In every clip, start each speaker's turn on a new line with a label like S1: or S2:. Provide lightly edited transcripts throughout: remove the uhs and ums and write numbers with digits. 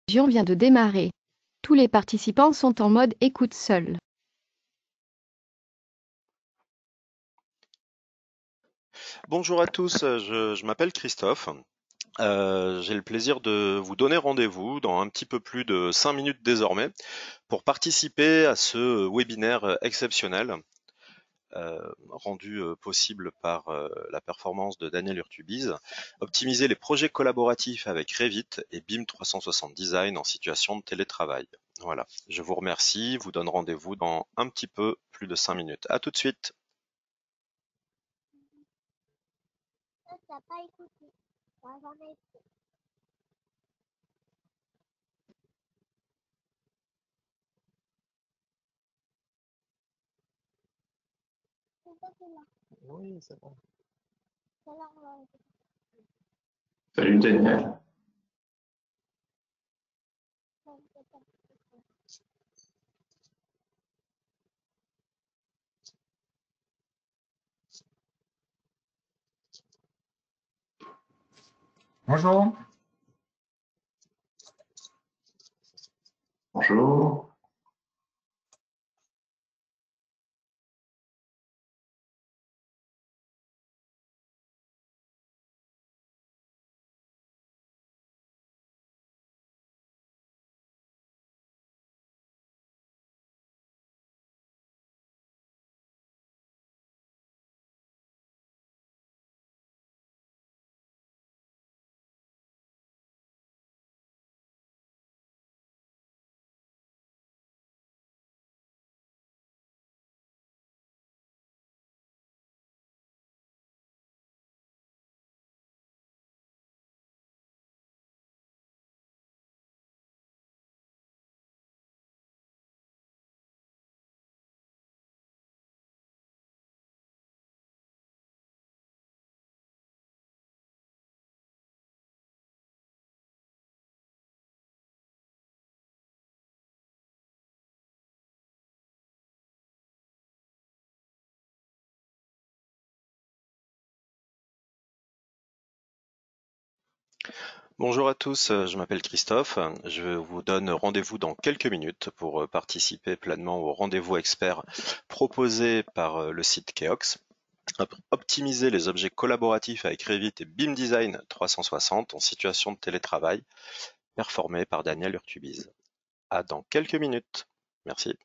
S1: Vient de démarrer. Tous les participants sont en mode écoute seul.
S2: Bonjour à tous, je m'appelle Christophe. J'ai le plaisir de vous donner rendez-vous dans un petit peu plus de 5 minutes désormais pour participer à ce webinaire exceptionnel rendu possible par la performance de Daniel Urtubise. Optimiser les projets collaboratifs avec Revit et BIM 360 Design en situation de télétravail. Voilà, je vous remercie, vous donne rendez-vous dans un petit peu plus de 5 minutes. À tout de suite.
S3: T'as pas écouté. T'as jamais écouté. C'est toi qui l'as.
S2: Oui, c'est bon.
S3: C'est là, on va écouter.
S4: Salut Daniel. Bonjour. Bonjour.
S2: Bonjour à tous, je m'appelle Christophe. Je vous donne rendez-vous dans quelques minutes pour participer pleinement au rendez-vous expert proposé par le site Keox. Optimiser les objets collaboratifs avec Revit et BIM Design 360 en situation de télétravail, performé par Daniel Urtubise. À dans quelques minutes. Merci.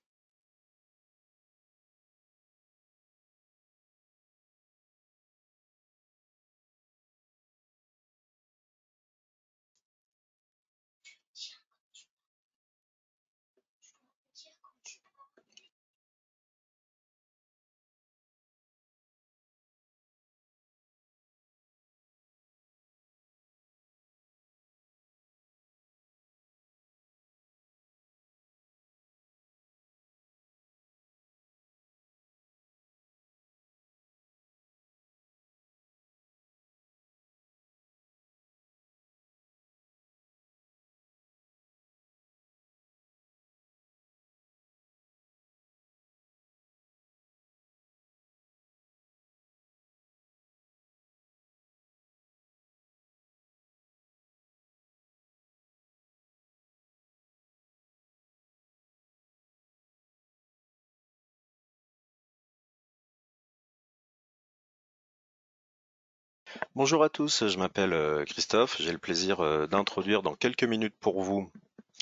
S2: Bonjour à tous, je m'appelle Christophe. J'ai le plaisir d'introduire dans quelques minutes pour vous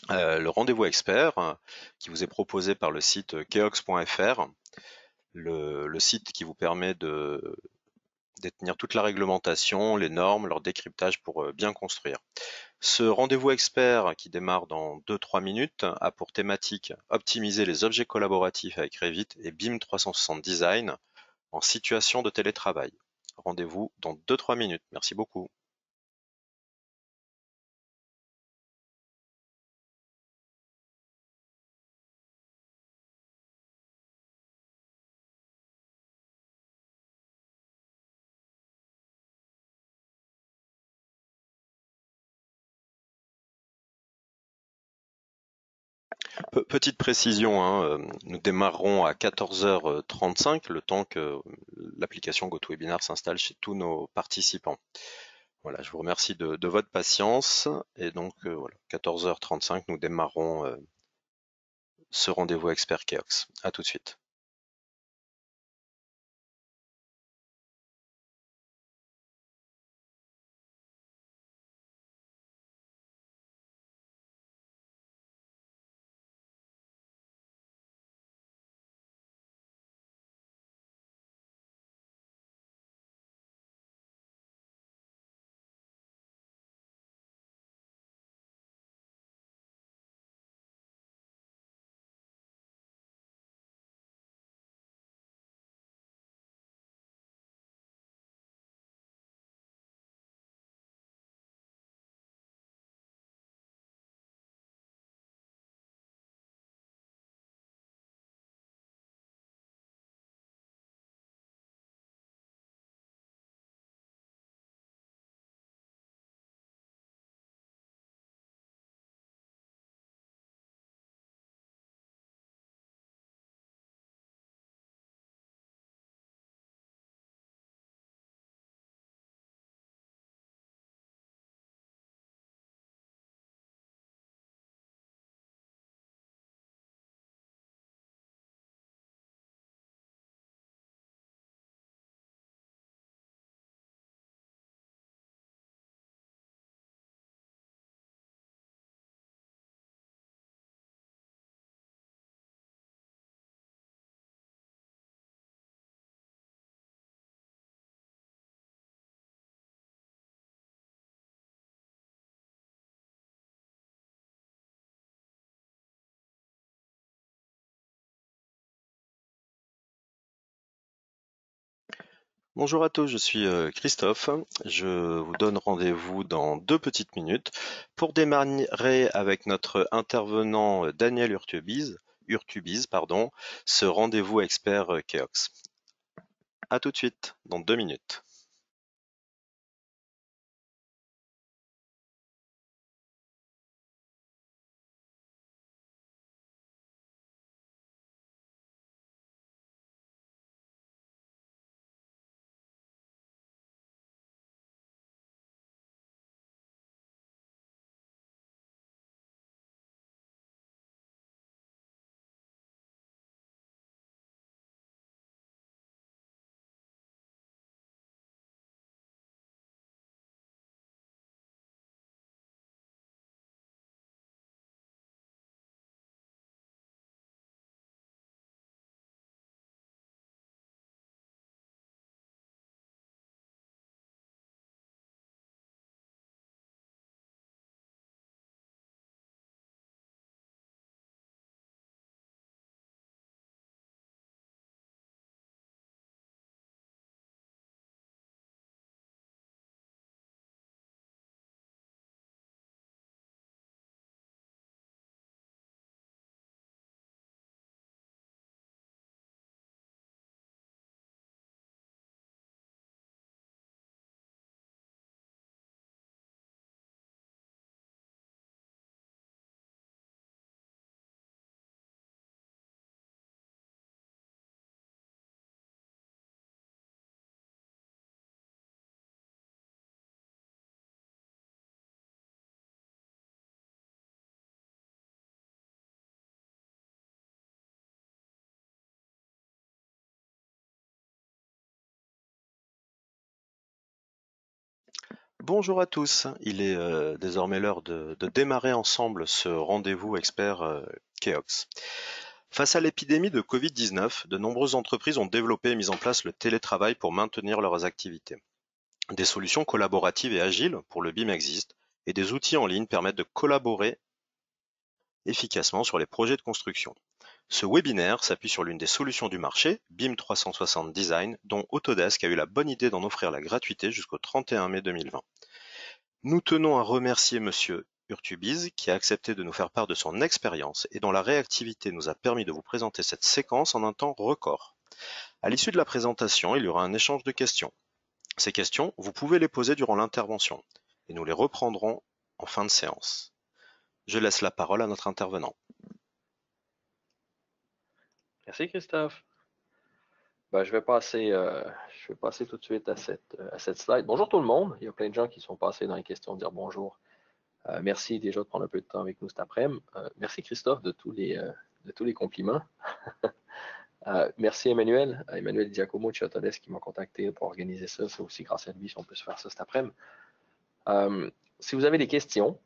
S2: le rendez-vous expert qui vous est proposé par le site keox.fr, le site qui vous permet de détenir toute la réglementation, les normes, leur décryptage pour bien construire. Ce rendez-vous expert qui démarre dans 2-3 minutes a pour thématique optimiser les objets collaboratifs avec Revit et BIM 360 Design en situation de télétravail. Rendez-vous dans 2-3 minutes. Merci beaucoup. Petite précision, hein, nous démarrerons à 14h35, le temps que l'application GoToWebinar s'installe chez tous nos participants. Voilà, je vous remercie de votre patience. Et donc, voilà, 14h35, nous démarrons ce rendez-vous expert Keox. À tout de suite. Bonjour à tous, je suis Christophe. Je vous donne rendez-vous dans 2 petites minutes pour démarrer avec notre intervenant Daniel Urtubiz, pardon, ce rendez-vous expert Keox. À tout de suite, dans 2 minutes. Bonjour à tous, il est désormais l'heure de démarrer ensemble ce rendez-vous expert Keox. Face à l'épidémie de Covid-19, de nombreuses entreprises ont développé et mis en place le télétravail pour maintenir leurs activités. Des solutions collaboratives et agiles pour le BIM existent et des outils en ligne permettent de collaborer efficacement sur les projets de construction. Ce webinaire s'appuie sur l'une des solutions du marché, BIM 360 Design, dont Autodesk a eu la bonne idée d'en offrir la gratuité jusqu'au 31 mai 2020. Nous tenons à remercier Monsieur Urtubiz qui a accepté de nous faire part de son expérience et dont la réactivité nous a permis de vous présenter cette séquence en un temps record. À l'issue de la présentation, il y aura un échange de questions. Ces questions, vous pouvez les poser durant l'intervention et nous les reprendrons en fin de séance. Je laisse la parole à notre intervenant.
S5: Merci Christophe. Je vais passer tout de suite à cette slide. Bonjour tout le monde. Il y a plein de gens qui sont passés dans les questions dire bonjour. Merci déjà de prendre un peu de temps avec nous cet après-midi. Merci Christophe de tous les compliments. Merci Emmanuel Giacomo de Châtelet qui m'a contacté pour organiser ça. C'est aussi grâce à lui si on peut se faire ça cet après-midi. Si vous avez des questions,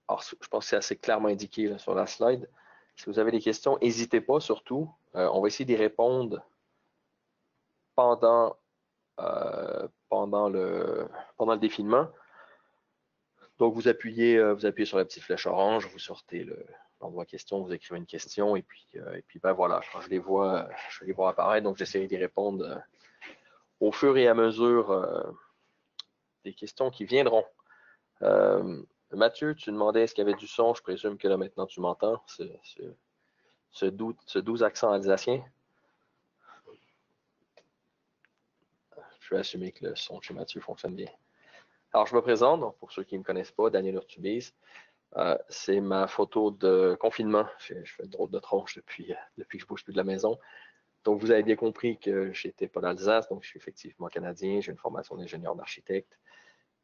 S5: alors je pense que c'est assez clairement indiqué là, sur la slide. Si vous avez des questions, n'hésitez pas surtout. On va essayer d'y répondre pendant le défilement. Donc, vous appuyez sur la petite flèche orange, vous sortez l'endroit question, vous écrivez une question, et puis ben voilà, je les vois apparaître, donc j'essaierai d'y répondre au fur et à mesure des questions qui viendront. Mathieu, tu demandais est-ce qu'il y avait du son, je présume que là maintenant tu m'entends, ce doux accent alsacien. Je vais assumer que le son chez Mathieu fonctionne bien. Alors, je me présente, donc pour ceux qui ne me connaissent pas, Daniel Urtubise. C'est ma photo de confinement. Je fais une drôle de tronche depuis que je ne bouge plus de la maison. Donc, vous avez bien compris que je n'étais pas d'Alsace, donc je suis effectivement canadien. J'ai une formation d'ingénieur d'architecte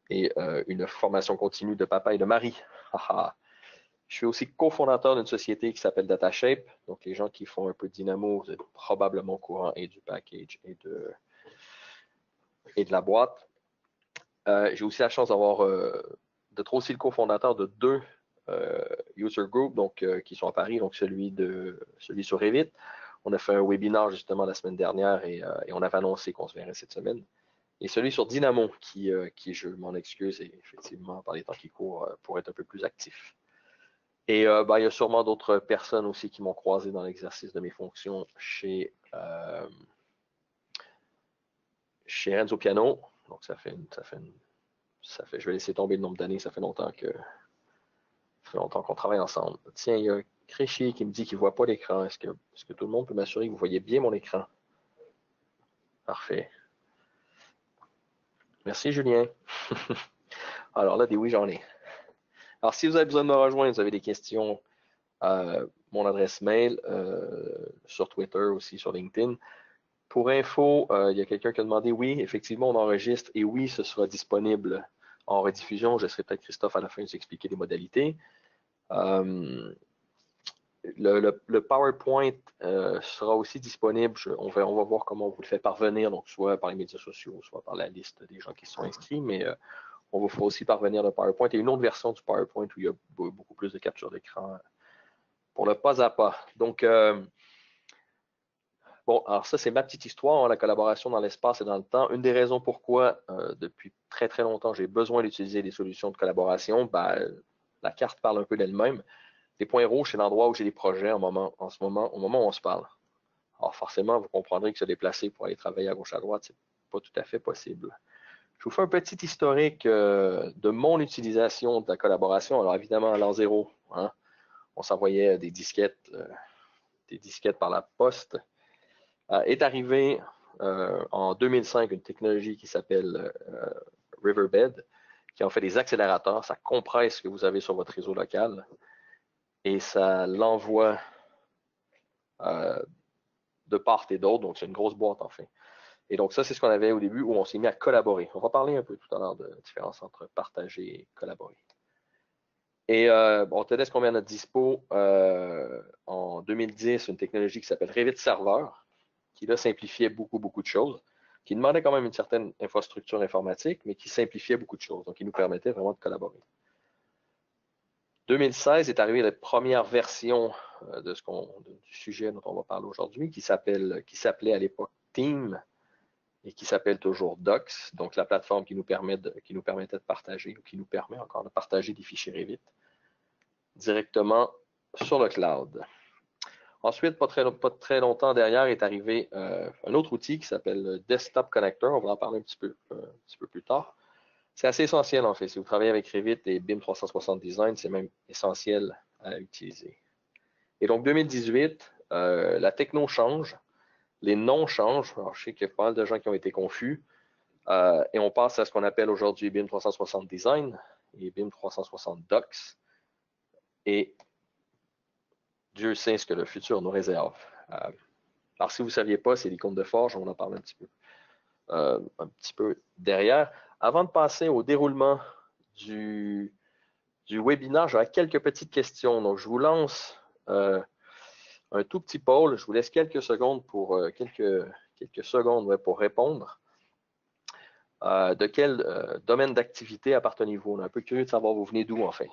S5: et une formation continue de papa et de mari. Je suis aussi cofondateur d'une société qui s'appelle DataShape. Donc, les gens qui font un peu de Dynamo, vous êtes probablement au courant et du package et de la boîte. J'ai aussi la chance d'être aussi le cofondateur de deux user groups qui sont à Paris, donc celui sur Revit. On a fait un webinaire justement la semaine dernière et on avait annoncé qu'on se verrait cette semaine. Et celui sur Dynamo qui je m'en excuse, et effectivement, par les temps qui courent, pour être un peu plus actif. Et il y a sûrement d'autres personnes aussi qui m'ont croisé dans l'exercice de mes fonctions chez Renzo Piano. Donc je vais laisser tomber le nombre d'années, ça fait longtemps qu'on travaille ensemble. Tiens, il y a Créchier qui me dit qu'il ne voit pas l'écran. Est-ce que tout le monde peut m'assurer que vous voyez bien mon écran? Parfait. Merci Julien. Alors là, des oui, j'en ai. Alors si vous avez besoin de me rejoindre, vous avez des questions, mon adresse mail, sur Twitter aussi, sur LinkedIn. Pour info, il y a quelqu'un qui a demandé, oui, effectivement, on enregistre et oui, ce sera disponible en rediffusion. Je laisserai peut-être Christophe à la fin de vous expliquer les modalités. Le PowerPoint sera aussi disponible. On va voir comment on vous le fait parvenir, donc soit par les médias sociaux, soit par la liste des gens qui sont inscrits, mais on vous fera aussi parvenir le PowerPoint et une autre version du PowerPoint où il y a beaucoup plus de capture d'écran pour le pas à pas. Donc, bon, alors ça, c'est ma petite histoire, la collaboration dans l'espace et dans le temps. Une des raisons pourquoi, depuis très très longtemps, j'ai besoin d'utiliser des solutions de collaboration, la carte parle un peu d'elle-même. Les points rouges, c'est l'endroit où j'ai des projets au moment où on se parle. Alors forcément, vous comprendrez que se déplacer pour aller travailler à gauche à droite, c'est pas tout à fait possible. Je vous fais un petit historique de mon utilisation de la collaboration. Alors évidemment, à l'an zéro, hein, on s'envoyait des disquettes par la poste. Est arrivé en 2005 une technologie qui s'appelle Riverbed, qui en fait des accélérateurs. Ça compresse ce que vous avez sur votre réseau local et ça l'envoie de part et d'autre. Donc, c'est une grosse boîte, en fait. Et donc, ça, c'est ce qu'on avait au début où on s'est mis à collaborer. On va parler un peu tout à l'heure de la différence entre partager et collaborer. Et on te laisse combien notre dispo en 2010, une technologie qui s'appelle Revit Server, qui là simplifiait beaucoup de choses, qui demandait quand même une certaine infrastructure informatique, mais qui simplifiait beaucoup de choses. Donc, il nous permettait vraiment de collaborer. 2016 est arrivée la première version du sujet dont on va parler aujourd'hui, qui s'appelait à l'époque Team et qui s'appelle toujours Docs, donc la plateforme qui nous permettait de partager, ou qui nous permet encore de partager des fichiers Revit directement sur le cloud. Ensuite, pas très longtemps derrière, est arrivé un autre outil qui s'appelle Desktop Connector. On va en parler un petit peu plus tard. C'est assez essentiel en fait. Si vous travaillez avec Revit et BIM 360 Design, c'est même essentiel à utiliser. Et donc 2018, la techno change, les noms changent. Alors, je sais qu'il y a pas mal de gens qui ont été confus. Et on passe à ce qu'on appelle aujourd'hui BIM 360 Design et BIM 360 Docs. Et Dieu sait ce que le futur nous réserve. Alors, si vous ne saviez pas, c'est l'icône de Forge, on en parle un petit peu derrière. Avant de passer au déroulement du webinaire, j'aurais quelques petites questions. Donc, je vous lance un tout petit poll. Je vous laisse quelques secondes pour pour répondre. De quel domaine d'activité appartenez-vous? On est un peu curieux de savoir vous venez d'où, en fait.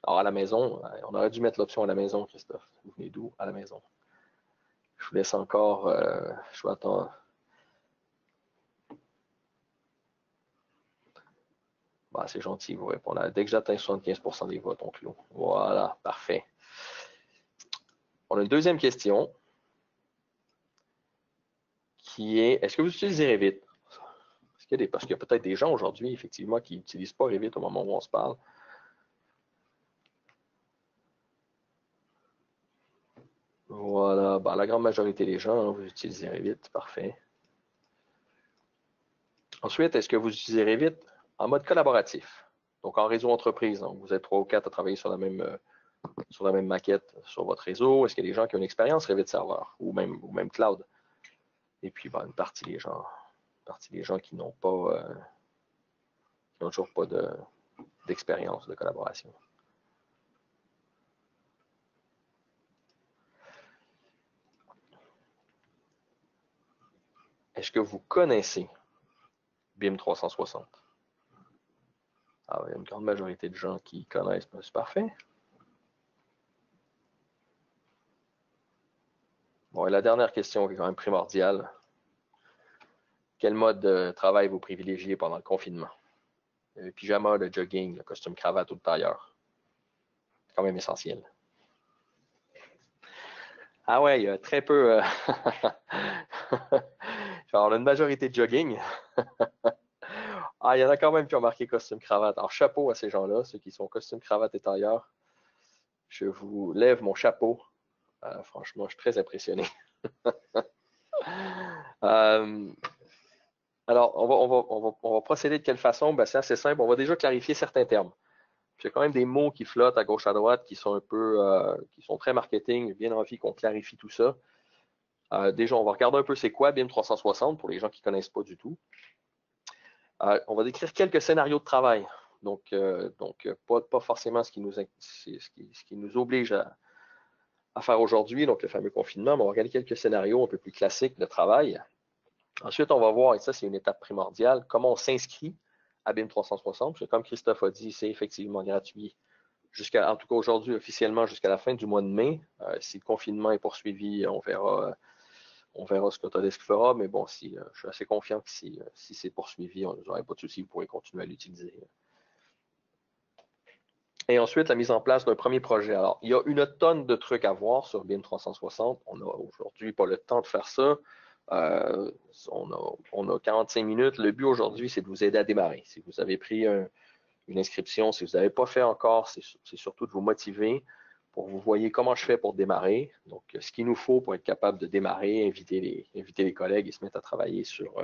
S5: Alors, à la maison, on aurait dû mettre l'option à la maison, Christophe. Vous venez d'où? À la maison. Je vous laisse encore, je vous attends. Bon, c'est gentil, vous répondez. Dès que j'atteins 75% des votes, on clôt. Voilà, parfait. On a une deuxième question qui est, est-ce que vous utilisez Revit? Parce qu'il y a peut-être des gens aujourd'hui, effectivement, qui n'utilisent pas Revit au moment où on se parle. Voilà, ben, la grande majorité des gens, vous utilisez Revit, parfait. Ensuite, est-ce que vous utilisez Revit en mode collaboratif? Donc en réseau entreprise, donc vous êtes 3 ou 4 à travailler sur la même maquette sur votre réseau. Est-ce qu'il y a des gens qui ont une expérience Revit serveur ou même cloud? Et puis ben, une partie des gens qui n'ont pas, qui n'ont toujours pas d'expérience de collaboration. Est-ce que vous connaissez BIM 360? Ah, il y a une grande majorité de gens qui connaissent, c'est parfait. Bon, et la dernière question qui est quand même primordiale. Quel mode de travail vous privilégiez pendant le confinement? Le pyjama, le jogging, le costume cravate ou le tailleur? C'est quand même essentiel. Ah ouais, il y a très peu. Genre, on a une majorité de jogging. Ah, il y en a quand même qui ont marqué costume cravate. Alors, chapeau à ces gens-là, ceux qui sont costume cravate et tailleur. Je vous lève mon chapeau. Franchement, je suis très impressionné. Alors, on va procéder de quelle façon? Ben, c'est assez simple. On va déjà clarifier certains termes. Il y a quand même des mots qui flottent à gauche à droite qui sont un peu, qui sont très marketing. J'ai bien envie qu'on clarifie tout ça. Déjà, on va regarder un peu c'est quoi BIM 360 pour les gens qui ne connaissent pas du tout. On va décrire quelques scénarios de travail. Donc pas forcément ce qui nous oblige à faire aujourd'hui, donc le fameux confinement, mais on va regarder quelques scénarios un peu plus classiques de travail. Ensuite, on va voir, et ça c'est une étape primordiale, comment on s'inscrit à BIM 360, parce que comme Christophe a dit, c'est effectivement gratuit, en tout cas aujourd'hui officiellement jusqu'à la fin du mois de mai. Si le confinement est poursuivi, on verra ce qu'Autodesk fera, mais bon, je suis assez confiant que si c'est poursuivi, vous n'aurez pas de souci, vous pourrez continuer à l'utiliser. Et ensuite, la mise en place d'un premier projet. Alors, il y a une tonne de trucs à voir sur BIM 360. On n'a aujourd'hui pas le temps de faire ça. On a 45 minutes. Le but aujourd'hui, c'est de vous aider à démarrer. Si vous avez pris une inscription, si vous n'avez pas fait encore, c'est surtout de vous motiver pour que vous voyez comment je fais pour démarrer. Donc, ce qu'il nous faut pour être capable de démarrer, inviter les collègues et se mettre à travailler sur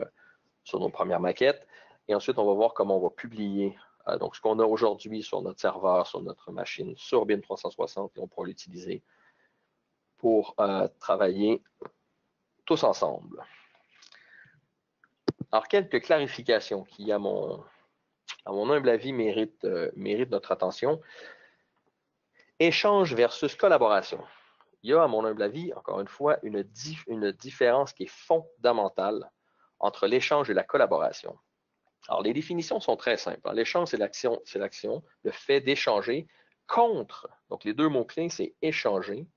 S5: nos premières maquettes. Et ensuite, on va voir comment on va publier donc ce qu'on a aujourd'hui sur notre serveur, sur notre machine, sur BIM 360, et on pourra l'utiliser pour travailler tous ensemble. Alors, quelques clarifications qui, à mon humble avis, méritent notre attention. Échange versus collaboration. Il y a, à mon humble avis, encore une fois, une différence qui est fondamentale entre l'échange et la collaboration. Alors, les définitions sont très simples. L'échange, c'est l'action, le fait d'échanger contre, donc les deux mots-clés, c'est échanger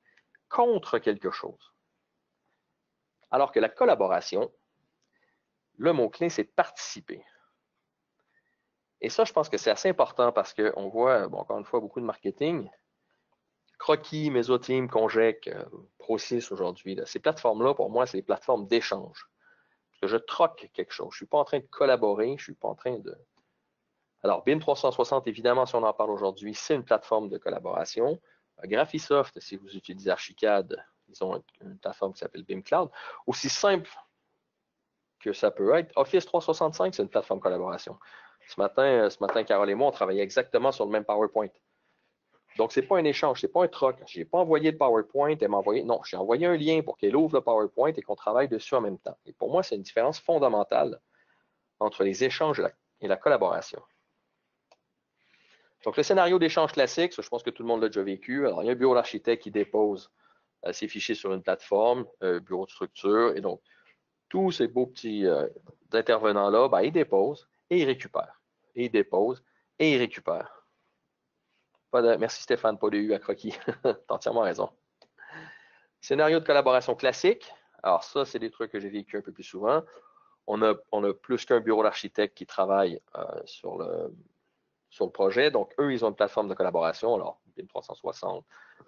S5: contre quelque chose. Alors que la collaboration, le mot-clé, c'est participer. Et ça, je pense que c'est assez important parce qu'on voit, bon, encore une fois, beaucoup de marketing. Croquis, Mesoteam, Conjec, Pro6 aujourd'hui. Ces plateformes-là, pour moi, c'est des plateformes d'échange. Parce que je troque quelque chose. Je ne suis pas en train de collaborer, je ne suis pas en train de... Alors, BIM 360, évidemment, si on en parle aujourd'hui, c'est une plateforme de collaboration. Graphisoft, si vous utilisez Archicad, ils ont une plateforme qui s'appelle BIM Cloud. Aussi simple que ça peut être, Office 365, c'est une plateforme de collaboration. Ce matin, Carole et moi, on travaillait exactement sur le même PowerPoint. Donc, ce n'est pas un échange, ce n'est pas un troc. Je n'ai pas envoyé le PowerPoint, elle m'a envoyé. Non, j'ai envoyé un lien pour qu'elle ouvre le PowerPoint et qu'on travaille dessus en même temps. Et pour moi, c'est une différence fondamentale entre les échanges et la collaboration. Donc, le scénario d'échange classique, ça, je pense que tout le monde l'a déjà vécu. Alors, il y a un bureau d'architecte qui dépose ses fichiers sur une plateforme, bureau de structure, et donc, tous ces beaux petits intervenants-là, ben, ils déposent et ils récupèrent. Et ils déposent et ils récupèrent. Merci Stéphane, pas de U à croquis. Tu as entièrement raison. Scénario de collaboration classique. Alors, ça, c'est des trucs que j'ai vécu un peu plus souvent. On a plus qu'un bureau d'architecte qui travaille sur le projet. Donc, eux, ils ont une plateforme de collaboration. Alors, BIM 360,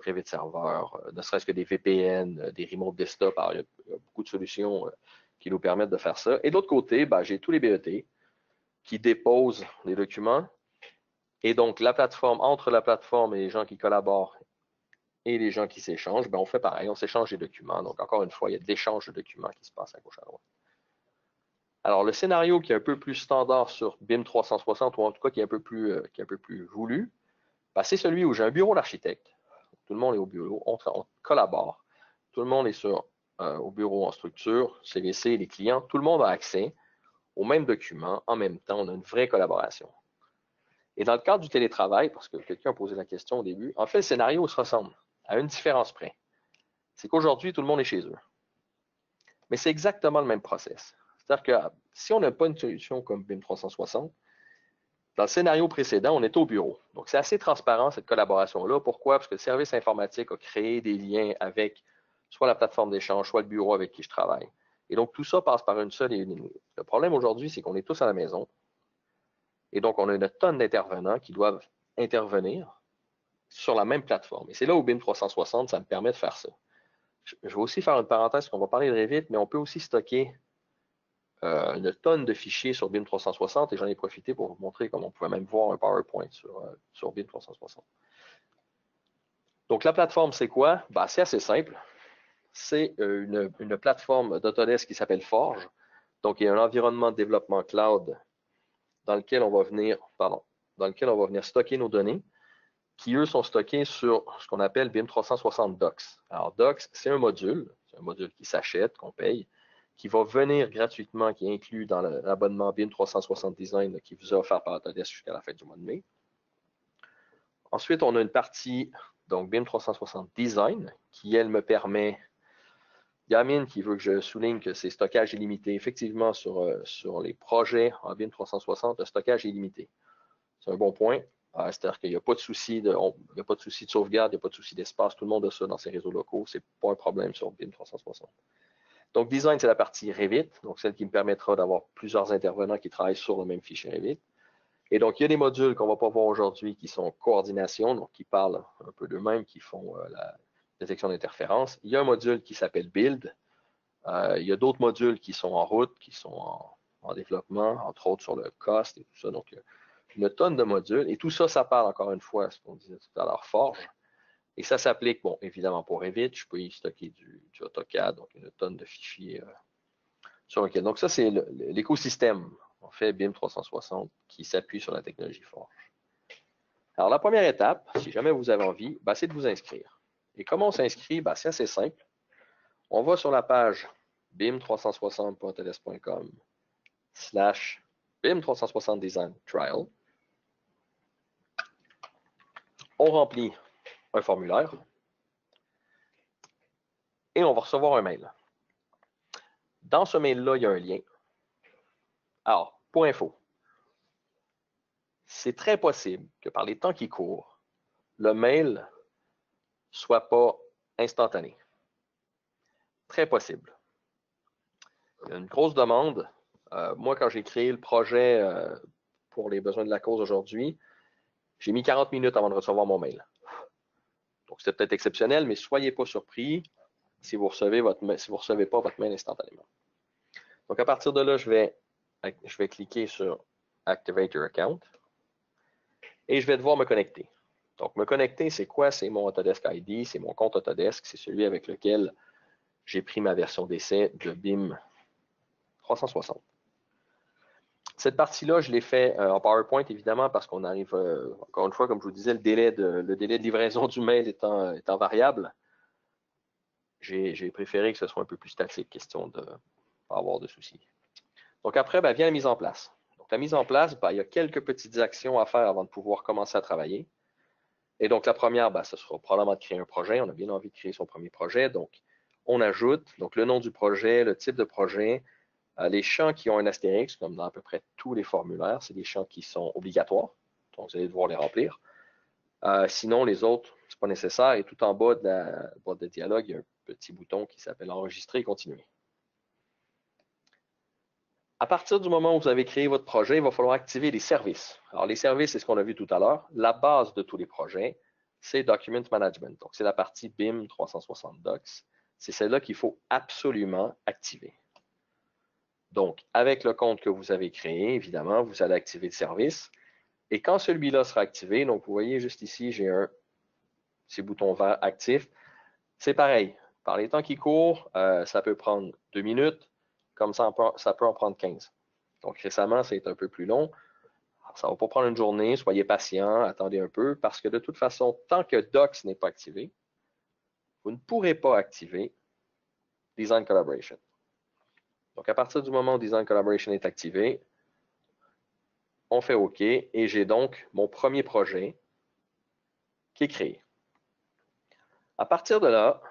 S5: Revit Server, ne serait-ce que des VPN, des remote desktop. Alors, il y a beaucoup de solutions qui nous permettent de faire ça. Et de l'autre côté, ben, j'ai tous les BET qui déposent les documents. Et donc, entre la plateforme et les gens qui collaborent et les gens qui s'échangent, ben, on fait pareil, on s'échange des documents. Donc, encore une fois, il y a de l'échange de documents qui se passe à gauche à droite. Alors, le scénario qui est un peu plus standard sur BIM 360, ou en tout cas qui est un peu plus voulu, ben, c'est celui où j'ai un bureau d'architecte. Tout le monde est au bureau, on collabore. Tout le monde est au bureau en structure, CVC, les clients, tout le monde a accès aux mêmes documents en même temps. On a une vraie collaboration. Et dans le cadre du télétravail, parce que quelqu'un a posé la question au début, en fait, le scénario se ressemble à une différence près. C'est qu'aujourd'hui, tout le monde est chez eux. Mais c'est exactement le même process. C'est-à-dire que si on n'a pas une solution comme BIM 360, dans le scénario précédent, on était au bureau. Donc, c'est assez transparent, cette collaboration-là. Pourquoi? Parce que le service informatique a créé des liens avec soit la plateforme d'échange, soit le bureau avec qui je travaille. Et donc, tout ça passe par une seule et unique ligne. Le problème aujourd'hui, c'est qu'on est tous à la maison. Et donc, on a une tonne d'intervenants qui doivent intervenir sur la même plateforme. Et c'est là où BIM 360, ça me permet de faire ça. Je vais aussi faire une parenthèse, qu'on va parler de Revit, mais on peut aussi stocker une tonne de fichiers sur BIM 360 et j'en ai profité pour vous montrer comment on pouvait même voir un PowerPoint sur BIM 360. Donc, la plateforme, c'est quoi? Ben, c'est assez simple. C'est une plateforme d'Autodesk qui s'appelle Forge. Donc, il y a un environnement de développement cloud dans lequel on va venir stocker nos données, qui, eux, sont stockés sur ce qu'on appelle BIM 360 Docs. Alors, Docs, c'est un module qui s'achète, qu'on paye, qui va venir gratuitement, qui est inclus dans l'abonnement BIM 360 Design qui vous est offert par Autodesk jusqu'à la fin du mois de mai. Ensuite, on a une partie, donc BIM 360 Design, qui, elle, me permet, Yamin qui veut que je souligne que c'est stockage illimité. Effectivement, sur les projets en BIM 360, le stockage est illimité. C'est un bon point. C'est-à-dire qu'il n'y a pas de souci de sauvegarde, il n'y a pas de souci d'espace. Tout le monde a ça dans ses réseaux locaux. Ce n'est pas un problème sur BIM 360. Donc, Design, c'est la partie Revit, donc celle qui me permettra d'avoir plusieurs intervenants qui travaillent sur le même fichier Revit. Et donc, il y a des modules qu'on ne va pas voir aujourd'hui qui sont coordination, donc qui parlent un peu d'eux-mêmes, qui font la détection d'interférences. Il y a un module qui s'appelle Build. Il y a d'autres modules qui sont en route, qui sont en développement, entre autres sur le cost et tout ça. Donc, une tonne de modules. Et tout ça, ça parle encore une fois, ce qu'on disait tout à l'heure, Forge. Et ça s'applique, bon, évidemment pour Revit, je peux y stocker du AutoCAD, donc une tonne de fichiers sur lequel. Donc ça, c'est l'écosystème, en fait, BIM 360, qui s'appuie sur la technologie Forge. Alors la première étape, si jamais vous avez envie, ben, c'est de vous inscrire. Et comment on s'inscrit? Ben, c'est assez simple. On va sur la page bim360.ls.com/BIM360 Design Trial. On remplit un formulaire et on va recevoir un mail. Dans ce mail-là, il y a un lien. Alors, pour info, c'est très possible que par les temps qui courent, le mail ne soit pas instantané. Très possible. Il y a une grosse demande. Moi, quand j'ai créé le projet pour les besoins de la cause aujourd'hui, j'ai mis 40 minutes avant de recevoir mon mail. Donc, c'est peut-être exceptionnel, mais soyez pas surpris si vous ne recevez pas votre mail instantanément. Donc, à partir de là, je vais cliquer sur Activate your account et je vais devoir me connecter. Donc, me connecter, c'est quoi? C'est mon Autodesk ID, c'est mon compte Autodesk, c'est celui avec lequel j'ai pris ma version d'essai de BIM 360. Cette partie-là, je l'ai fait en PowerPoint, évidemment, parce qu'on arrive, encore une fois, comme je vous disais, le délai de livraison du mail étant variable. J'ai préféré que ce soit un peu plus statique, question de ne pas avoir de soucis. Donc après, vient la mise en place. Donc la mise en place, il y a quelques petites actions à faire avant de pouvoir commencer à travailler. Et donc la première, ce sera probablement de créer un projet. On a bien envie de créer son premier projet. Donc on ajoute le nom du projet, le type de projet, les champs qui ont un astérix, comme dans à peu près tous les formulaires, c'est des champs qui sont obligatoires. Donc vous allez devoir les remplir. Sinon, les autres, ce n'est pas nécessaire. Et tout en bas de la boîte de dialogue, il y a un petit bouton qui s'appelle Enregistrer et continuer. À partir du moment où vous avez créé votre projet, il va falloir activer les services. Alors, les services, c'est ce qu'on a vu tout à l'heure. La base de tous les projets, c'est Document Management. Donc, c'est la partie BIM 360 Docs. C'est celle-là qu'il faut absolument activer. Donc, avec le compte que vous avez créé, évidemment, vous allez activer le service. Et quand celui-là sera activé, donc vous voyez juste ici, j'ai ces boutons verts actifs. C'est pareil. Par les temps qui courent, ça peut prendre 2 minutes. Comme ça peut en prendre 15. Donc récemment, c'est un peu plus long. Alors, ça ne va pas prendre une journée. Soyez patient, attendez un peu, parce que de toute façon, tant que Docs n'est pas activé, vous ne pourrez pas activer Design Collaboration. Donc à partir du moment où Design Collaboration est activé, on fait OK et j'ai donc mon premier projet qui est créé. À partir de là,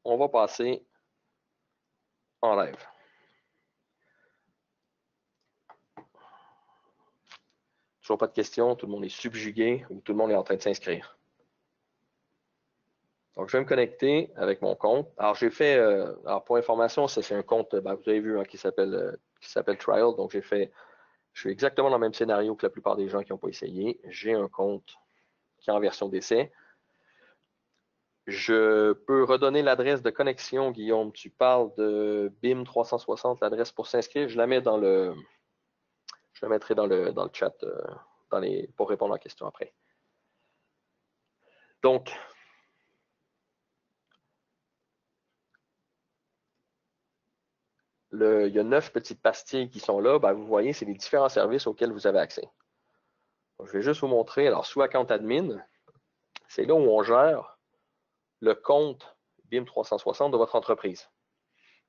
S5: on va passer en live. Toujours pas de questions, tout le monde est subjugué ou tout le monde est en train de s'inscrire. Donc, je vais me connecter avec mon compte. Alors, j'ai fait, alors pour information, c'est un compte, vous avez vu, qui s'appelle Trial. Donc, je suis exactement dans le même scénario que la plupart des gens qui n'ont pas essayé. J'ai un compte qui est en version d'essai. Je peux redonner l'adresse de connexion, Guillaume. Tu parles de BIM 360, l'adresse pour s'inscrire. Je la mettrai dans le chat pour répondre à la question après. Donc, il y a 9 petites pastilles qui sont là. Vous voyez, c'est les différents services auxquels vous avez accès. Donc, je vais juste vous montrer. Alors, sous Account Admin, c'est là où on gère le compte BIM 360 de votre entreprise.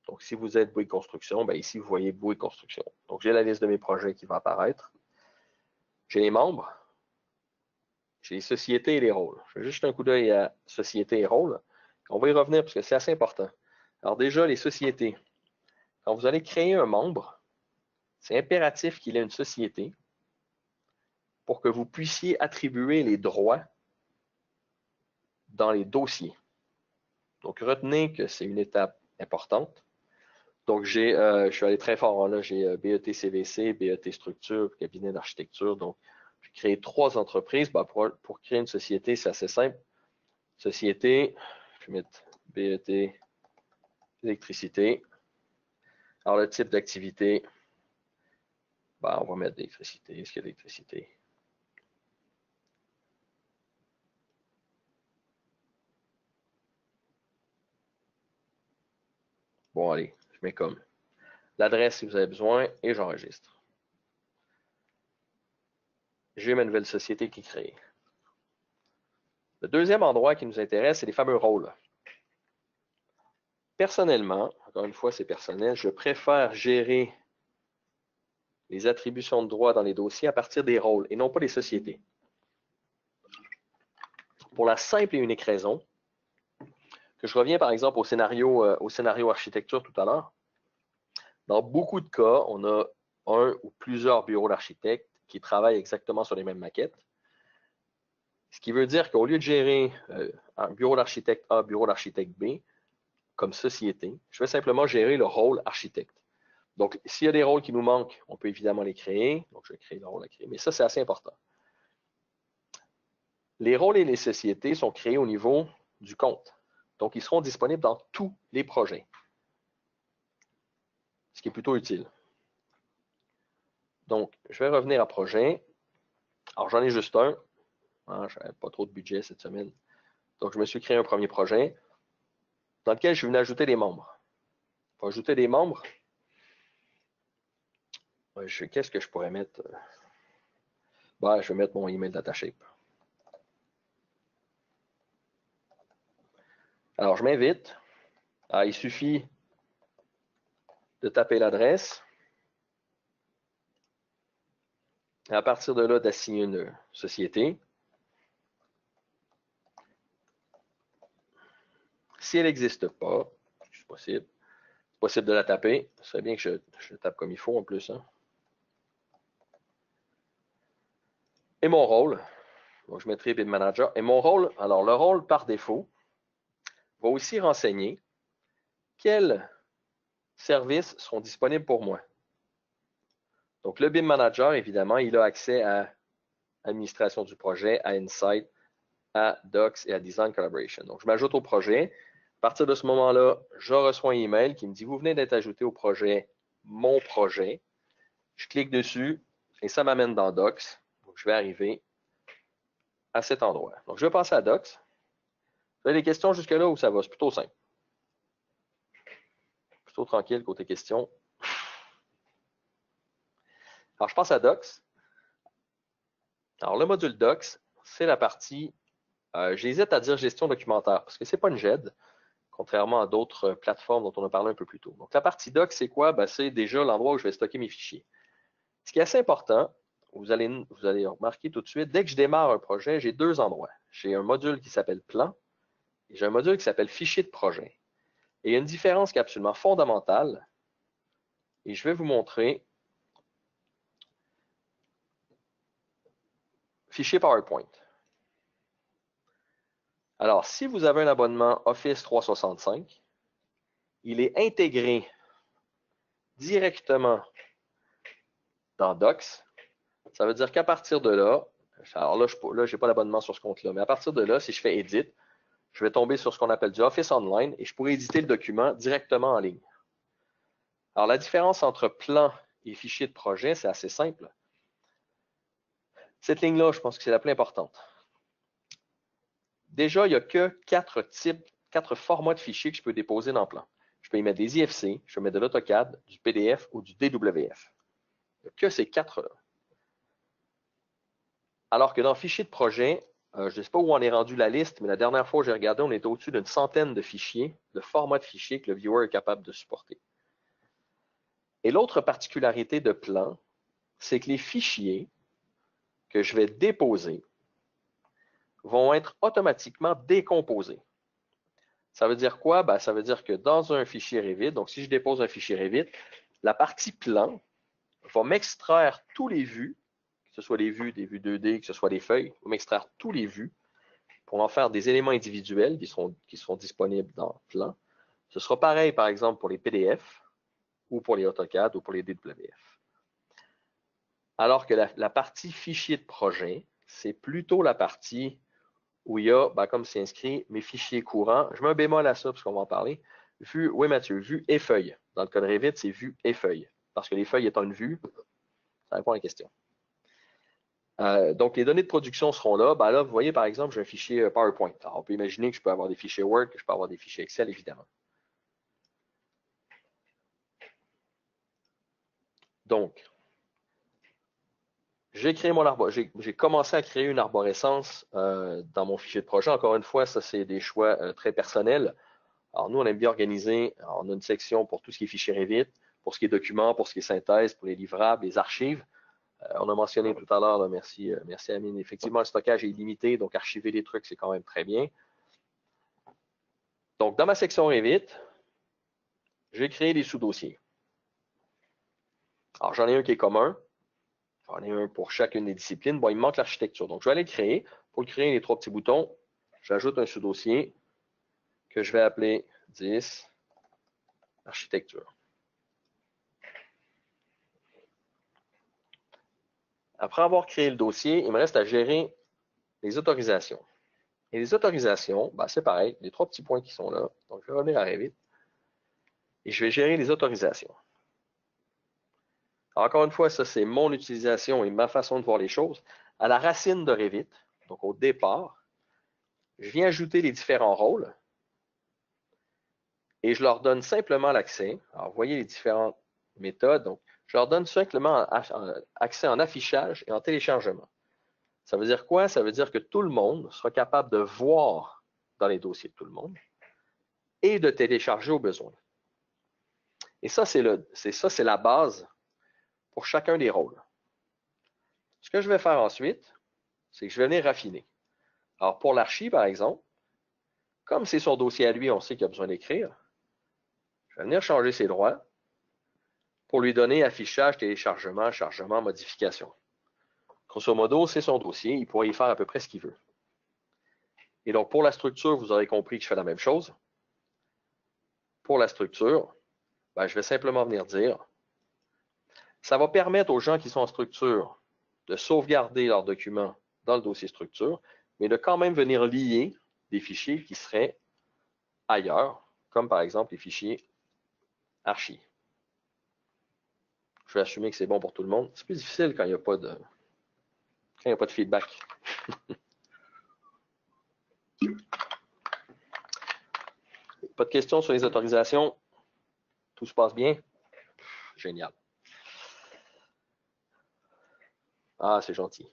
S5: Donc, si vous êtes Bouygues Construction, ici, vous voyez Bouygues Construction. Donc, j'ai la liste de mes projets qui va apparaître. J'ai les membres. J'ai les sociétés et les rôles. Je vais juste jeter un coup d'œil à sociétés et rôles. On va y revenir parce que c'est assez important. Alors, déjà, les sociétés. Quand vous allez créer un membre, c'est impératif qu'il ait une société pour que vous puissiez attribuer les droits dans les dossiers. Donc, retenez que c'est une étape importante. Donc, je suis allé très fort. Là, j'ai BET CVC, BET Structure, cabinet d'architecture. Donc, j'ai créé 3 entreprises. Pour créer une société, c'est assez simple. Société, je vais mettre BET électricité. Alors, le type d'activité, on va mettre d'électricité. Est-ce qu'il y a d'électricité? Bon, allez, je mets comme l'adresse si vous avez besoin et j'enregistre. J'ai ma nouvelle société qui est créée. Le deuxième endroit qui nous intéresse, c'est les fameux rôles. Personnellement, encore une fois, c'est personnel, je préfère gérer les attributions de droits dans les dossiers à partir des rôles et non pas des sociétés. Pour la simple et unique raison que je reviens par exemple au scénario architecture tout à l'heure. Dans beaucoup de cas, on a un ou plusieurs bureaux d'architectes qui travaillent exactement sur les mêmes maquettes. Ce qui veut dire qu'au lieu de gérer un bureau d'architecte A, bureau d'architecte B, comme société, je vais simplement gérer le rôle architecte. Donc, s'il y a des rôles qui nous manquent, on peut évidemment les créer. Donc, je vais créer le rôle à créer. Mais ça, c'est assez important. Les rôles et les sociétés sont créés au niveau du compte. Donc, ils seront disponibles dans tous les projets. Ce qui est plutôt utile. Donc, je vais revenir à projet. Alors, j'en ai juste un. Je n'avais pas trop de budget cette semaine. Donc, je me suis créé un premier projet dans lequel je suis venu ajouter des membres. Pour ajouter des membres, Qu'est-ce que je pourrais mettre? Ben, je vais mettre mon email DataShape. Alors, je m'invite. Il suffit de taper l'adresse. Et à partir de là, d'assigner une société. Si elle n'existe pas, c'est possible de la taper. C'est bien que je tape comme il faut en plus. Hein. Et mon rôle, donc je mettrai BIM Manager. Et mon rôle, alors le rôle par défaut, va aussi renseigner quels services sont disponibles pour moi. Donc le BIM Manager, évidemment, il a accès à administration du projet, à Insight, à Docs et à Design Collaboration. Donc je m'ajoute au projet. À partir de ce moment-là, je reçois un email qui me dit « Vous venez d'être ajouté au projet, mon projet ». Je clique dessus et ça m'amène dans Docs. Donc je vais arriver à cet endroit. Donc je vais passer à Docs. Vous avez des questions jusque-là où ça va? C'est plutôt simple. Plutôt tranquille côté questions. Alors je passe à Docs. Alors le module Docs, c'est la partie, j'hésite à dire gestion documentaire parce que ce n'est pas une GED. Contrairement à d'autres plateformes dont on a parlé un peu plus tôt. Donc, la partie doc, c'est quoi? Ben, c'est déjà l'endroit où je vais stocker mes fichiers. Ce qui est assez important, vous allez remarquer tout de suite, dès que je démarre un projet, j'ai deux endroits. J'ai un module qui s'appelle plan et j'ai un module qui s'appelle fichier de projet. Et il y a une différence qui est absolument fondamentale et je vais vous montrer fichier PowerPoint. Alors, si vous avez un abonnement Office 365, il est intégré directement dans Docs. Ça veut dire qu'à partir de là, alors là, je n'ai pas d'abonnement sur ce compte-là, mais à partir de là, si je fais Edit, je vais tomber sur ce qu'on appelle du Office Online et je pourrais éditer le document directement en ligne. Alors, la différence entre plan et fichier de projet, c'est assez simple. Cette ligne-là, je pense que c'est la plus importante. Déjà, il n'y a que quatre formats de fichiers que je peux déposer dans le plan. Je peux y mettre des IFC, je peux mettre de l'AutoCAD, du PDF ou du DWF. Il n'y a que ces quatre-là. Alors que dans fichier de projet, je ne sais pas où on est rendu la liste, mais la dernière fois que j'ai regardé, on était au-dessus d'une centaine de fichiers, de formats de fichiers que le viewer est capable de supporter. Et l'autre particularité de plan, c'est que les fichiers que je vais déposer vont être automatiquement décomposés. Ça veut dire quoi? Ben, ça veut dire que dans un fichier Revit, donc si je dépose un fichier Revit, la partie plan va m'extraire tous les vues, que ce soit des vues 2D, que ce soit des feuilles, va m'extraire tous les vues pour en faire des éléments individuels qui seront disponibles dans plan. Ce sera pareil, par exemple, pour les PDF ou pour les AutoCAD ou pour les DWF. Alors que la partie fichier de projet, c'est plutôt la partie où il y a, ben, comme c'est inscrit, mes fichiers courants. Je mets un bémol à ça parce qu'on va en parler. Vue, oui Mathieu, vue et feuille. Dans le code Revit, c'est vue et feuille. Parce que les feuilles étant une vue, ça répond à la question. Donc, les données de production seront là. Ben là, vous voyez, par exemple, j'ai un fichier PowerPoint. Alors, on peut imaginer que je peux avoir des fichiers Word, que je peux avoir des fichiers Excel, évidemment. Donc, j'ai commencé à créer une arborescence dans mon fichier de projet. Encore une fois, ça, c'est des choix très personnels. Alors, nous, on aime bien organiser. Alors, on a une section pour tout ce qui est fichier Revit, pour ce qui est documents, pour ce qui est synthèse, pour les livrables, les archives. On a mentionné tout à l'heure, merci Amine, effectivement, le stockage est illimité, donc archiver des trucs, c'est quand même très bien. Donc, dans ma section Revit, j'ai créé des sous-dossiers. Alors, j'en ai un qui est commun. J'en ai un pour chacune des disciplines. Bon, il me manque l'architecture. Donc, je vais aller le créer. Pour le créer, les trois petits boutons, j'ajoute un sous-dossier que je vais appeler 10 architecture. Après avoir créé le dossier, il me reste à gérer les autorisations. Et les autorisations, ben, c'est pareil, les trois petits points qui sont là. Donc, je vais revenir à Revit et je vais gérer les autorisations. Alors, encore une fois, ça, c'est mon utilisation et ma façon de voir les choses. À la racine de Revit, donc au départ, je viens ajouter les différents rôles et je leur donne simplement l'accès. Alors, vous voyez les différentes méthodes. Donc, Je leur donne simplement accès en affichage et en téléchargement. Ça veut dire quoi? Ça veut dire que tout le monde sera capable de voir dans les dossiers de tout le monde et de télécharger au besoin. Et ça, c'est la base pour chacun des rôles. Ce que je vais faire ensuite, c'est que je vais venir raffiner. Alors, pour l'archi, par exemple, comme c'est son dossier à lui, on sait qu'il a besoin d'écrire, je vais venir changer ses droits pour lui donner affichage, téléchargement, chargement, modification. Grosso modo, c'est son dossier, il pourrait y faire à peu près ce qu'il veut. Et donc, pour la structure, vous aurez compris que je fais la même chose. Pour la structure, ben, je vais simplement venir dire, ça va permettre aux gens qui sont en structure de sauvegarder leurs documents dans le dossier structure, mais de quand même venir lier des fichiers qui seraient ailleurs, comme par exemple les fichiers archi. Je vais assumer que c'est bon pour tout le monde. C'est plus difficile quand il n'y a pas de feedback. Pas de questions sur les autorisations? Tout se passe bien? Génial. Ah, c'est gentil.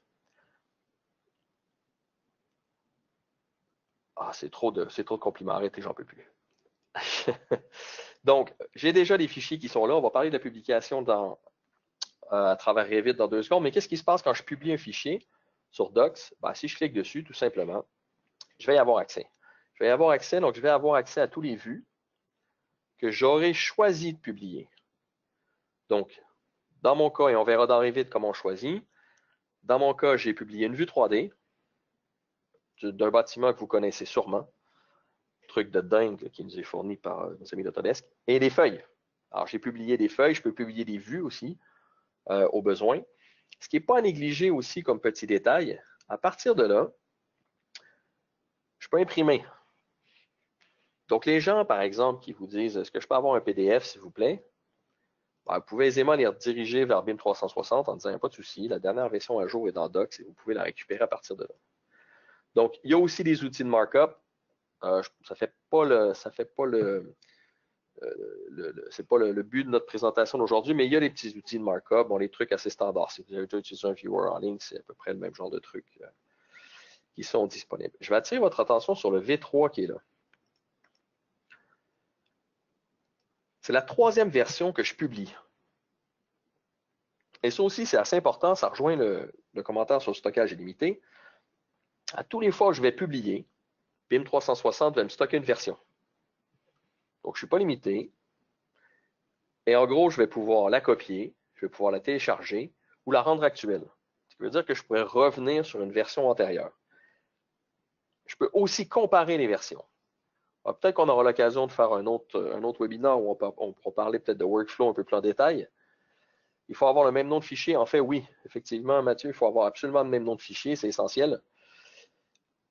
S5: Ah, c'est trop de compliments. Arrêtez, j'en peux plus. Donc, j'ai déjà les fichiers qui sont là. On va parler de la publication à travers Revit dans 2 secondes. Mais qu'est-ce qui se passe quand je publie un fichier sur Docs? Ben, si je clique dessus, tout simplement, je vais y avoir accès. Je vais y avoir accès, donc je vais avoir accès à tous les vues que j'aurais choisi de publier. Donc, dans mon cas, et on verra dans Revit comment on choisit, dans mon cas, j'ai publié une vue 3D d'un bâtiment que vous connaissez sûrement, truc de dingue qui nous est fourni par nos amis d'Autodesk, et des feuilles. Alors, j'ai publié des feuilles, je peux publier des vues aussi, au besoin. Ce qui n'est pas à négliger aussi comme petit détail, à partir de là, je peux imprimer. Donc, les gens, par exemple, qui vous disent, est-ce que je peux avoir un PDF, s'il vous plaît? Ben, vous pouvez aisément les rediriger vers BIM 360 en disant, pas de souci, la dernière version à jour est dans Docs et vous pouvez la récupérer à partir de là. Donc, il y a aussi des outils de markup. Ça fait pas c'est pas le but de notre présentation d'aujourd'hui, mais il y a des petits outils de markup, bon, les trucs assez standards. Si vous avez déjà utilisé un viewer en ligne, c'est à peu près le même genre de trucs qui sont disponibles. Je vais attirer votre attention sur le V3 qui est là. C'est la 3e version que je publie. Et ça aussi, c'est assez important, ça rejoint le commentaire sur le stockage illimité. À tous les fois que je vais publier, BIM 360 va me stocker une version. Donc, je ne suis pas limité. Et en gros, je vais pouvoir la copier, je vais pouvoir la télécharger ou la rendre actuelle. Ce qui veut dire que je pourrais revenir sur une version antérieure. Je peux aussi comparer les versions. Peut-être qu'on aura l'occasion de faire un autre webinaire où on pourra parler peut-être de workflow un peu plus en détail. Il faut avoir le même nom de fichier. En fait, oui, effectivement, Mathieu, il faut avoir absolument le même nom de fichier, c'est essentiel.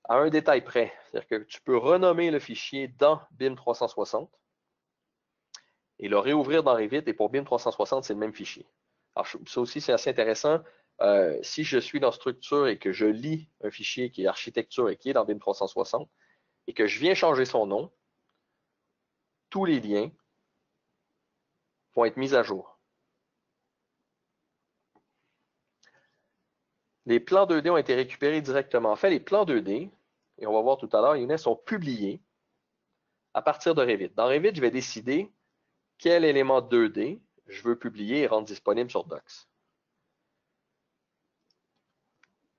S5: À un détail près, c'est-à-dire que tu peux renommer le fichier dans BIM 360 et le réouvrir dans Revit, et pour BIM 360, c'est le même fichier. Alors, ça aussi, c'est assez intéressant. Si je suis dans Structure et que je lis un fichier qui est Architecture et qui est dans BIM 360 et que je viens changer son nom, tous les liens vont être mis à jour. Les plans 2D ont été récupérés directement. En fait, les plans 2D, et on va voir tout à l'heure, ils sont publiés à partir de Revit. Dans Revit, je vais décider quel élément 2D je veux publier et rendre disponible sur Docs.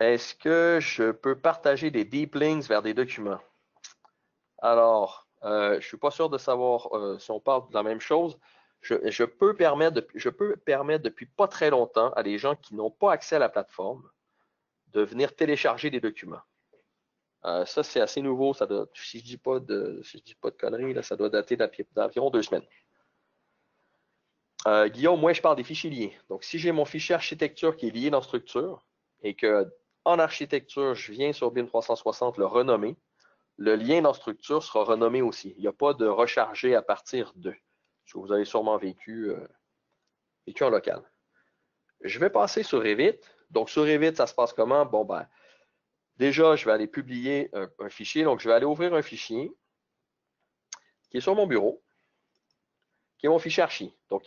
S5: Est-ce que je peux partager des deep links vers des documents? Alors, je ne suis pas sûr de savoir si on parle de la même chose. Je peux permettre depuis pas très longtemps à des gens qui n'ont pas accès à la plateforme de venir télécharger des documents. Ça, c'est assez nouveau. Ça doit, si je dis pas de conneries, là, ça doit dater d'environ 2 semaines. Guillaume, moi, je parle des fichiers liés. Donc, si j'ai mon fichier architecture qui est lié dans Structure et que en architecture, je viens sur BIM 360 le renommer, le lien dans Structure sera renommé aussi. Il n'y a pas de recharger à partir de ce que vous avez sûrement vécu en local. Je vais passer sur Revit. Donc, sur Revit, ça se passe comment? Bon, ben, déjà, je vais aller publier un fichier. Donc, je vais aller ouvrir un fichier qui est sur mon bureau, qui est mon fichier archi. Donc,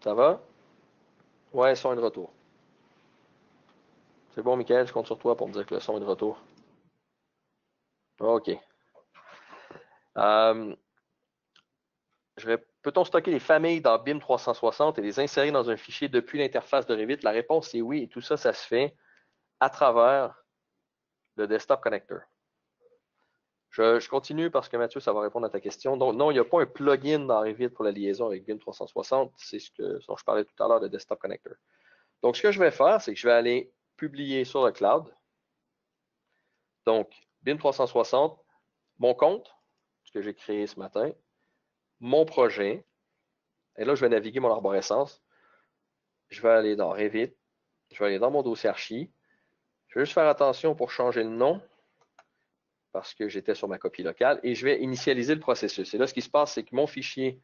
S5: Ça va? Ouais, son est de retour. C'est bon, Michael, je compte sur toi pour me dire que le son est de retour. OK. Peut-on stocker les familles dans BIM 360 et les insérer dans un fichier depuis l'interface de Revit? La réponse est oui, et tout ça, ça se fait à travers le Desktop Connector. Je continue parce que Mathieu, ça va répondre à ta question. Donc, non, il n'y a pas un plugin dans Revit pour la liaison avec BIM 360. C'est ce dont je parlais tout à l'heure, le Desktop Connector. Donc, ce que je vais faire, c'est que je vais aller publier sur le cloud. Donc, BIM 360, mon compte, ce que j'ai créé ce matin, mon projet, et là, je vais naviguer mon arborescence. Je vais aller dans Revit, je vais aller dans mon dossier archi. Je vais juste faire attention pour changer le nom parce que j'étais sur ma copie locale et je vais initialiser le processus. Et là, ce qui se passe, c'est que mon fichier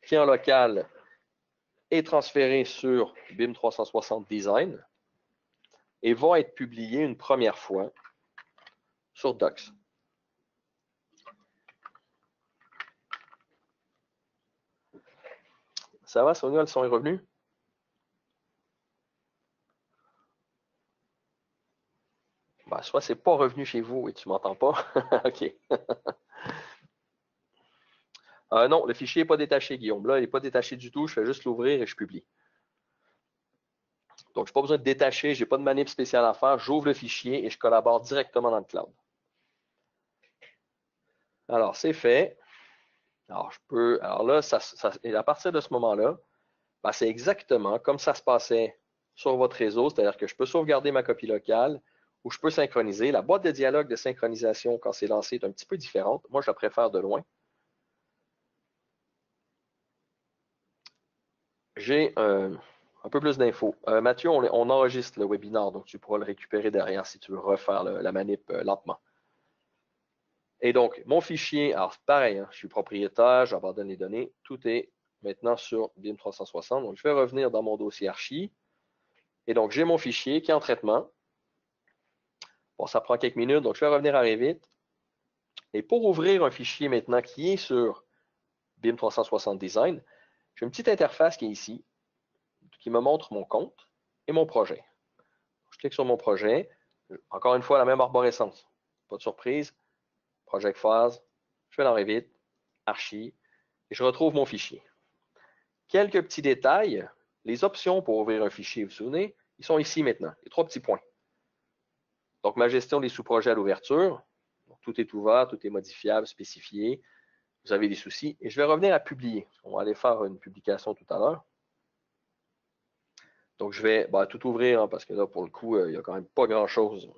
S5: qui est en local est transféré sur BIM 360 Design et va être publié une première fois sur Docs. Ça va, Sonia, le son est revenu? Ben, soit c'est pas revenu chez vous et tu m'entends pas. OK. Non, le fichier n'est pas détaché, Guillaume. Là, il n'est pas détaché du tout. Je fais juste l'ouvrir et je publie. Donc, je n'ai pas besoin de détacher. Je n'ai pas de manip spéciale à faire. J'ouvre le fichier et je collabore directement dans le cloud. Alors, c'est fait. Alors, là, à partir de ce moment-là, ben, c'est exactement comme ça se passait sur votre réseau, c'est-à-dire que je peux sauvegarder ma copie locale ou je peux synchroniser. La boîte de dialogue de synchronisation, quand c'est lancé, est un petit peu différente. Moi, je la préfère de loin. J'ai un peu plus d'infos. Mathieu, on enregistre le webinaire, donc tu pourras le récupérer derrière si tu veux refaire la manip lentement. Et donc, mon fichier, alors pareil, hein, je suis propriétaire, j'abandonne les données, tout est maintenant sur BIM 360. Donc, je vais revenir dans mon dossier archi. Et donc, j'ai mon fichier qui est en traitement. Bon, ça prend quelques minutes, donc je vais revenir à Revit. Et pour ouvrir un fichier maintenant qui est sur BIM 360 Design, j'ai une petite interface qui est ici, qui me montre mon compte et mon projet. Je clique sur mon projet. Encore une fois, la même arborescence. Pas de surprise. Project Phase. Je vais dans Revit, Archi, et je retrouve mon fichier. Quelques petits détails. Les options pour ouvrir un fichier, vous vous souvenez, ils sont ici maintenant. Les 3 petits points. Donc, ma gestion des sous-projets à l'ouverture. Tout est ouvert, tout est modifiable, spécifié. Vous avez des soucis. Et je vais revenir à publier. On va aller faire une publication tout à l'heure. Donc, je vais tout ouvrir hein, parce que là, pour le coup, il n'y a quand même pas grand-chose.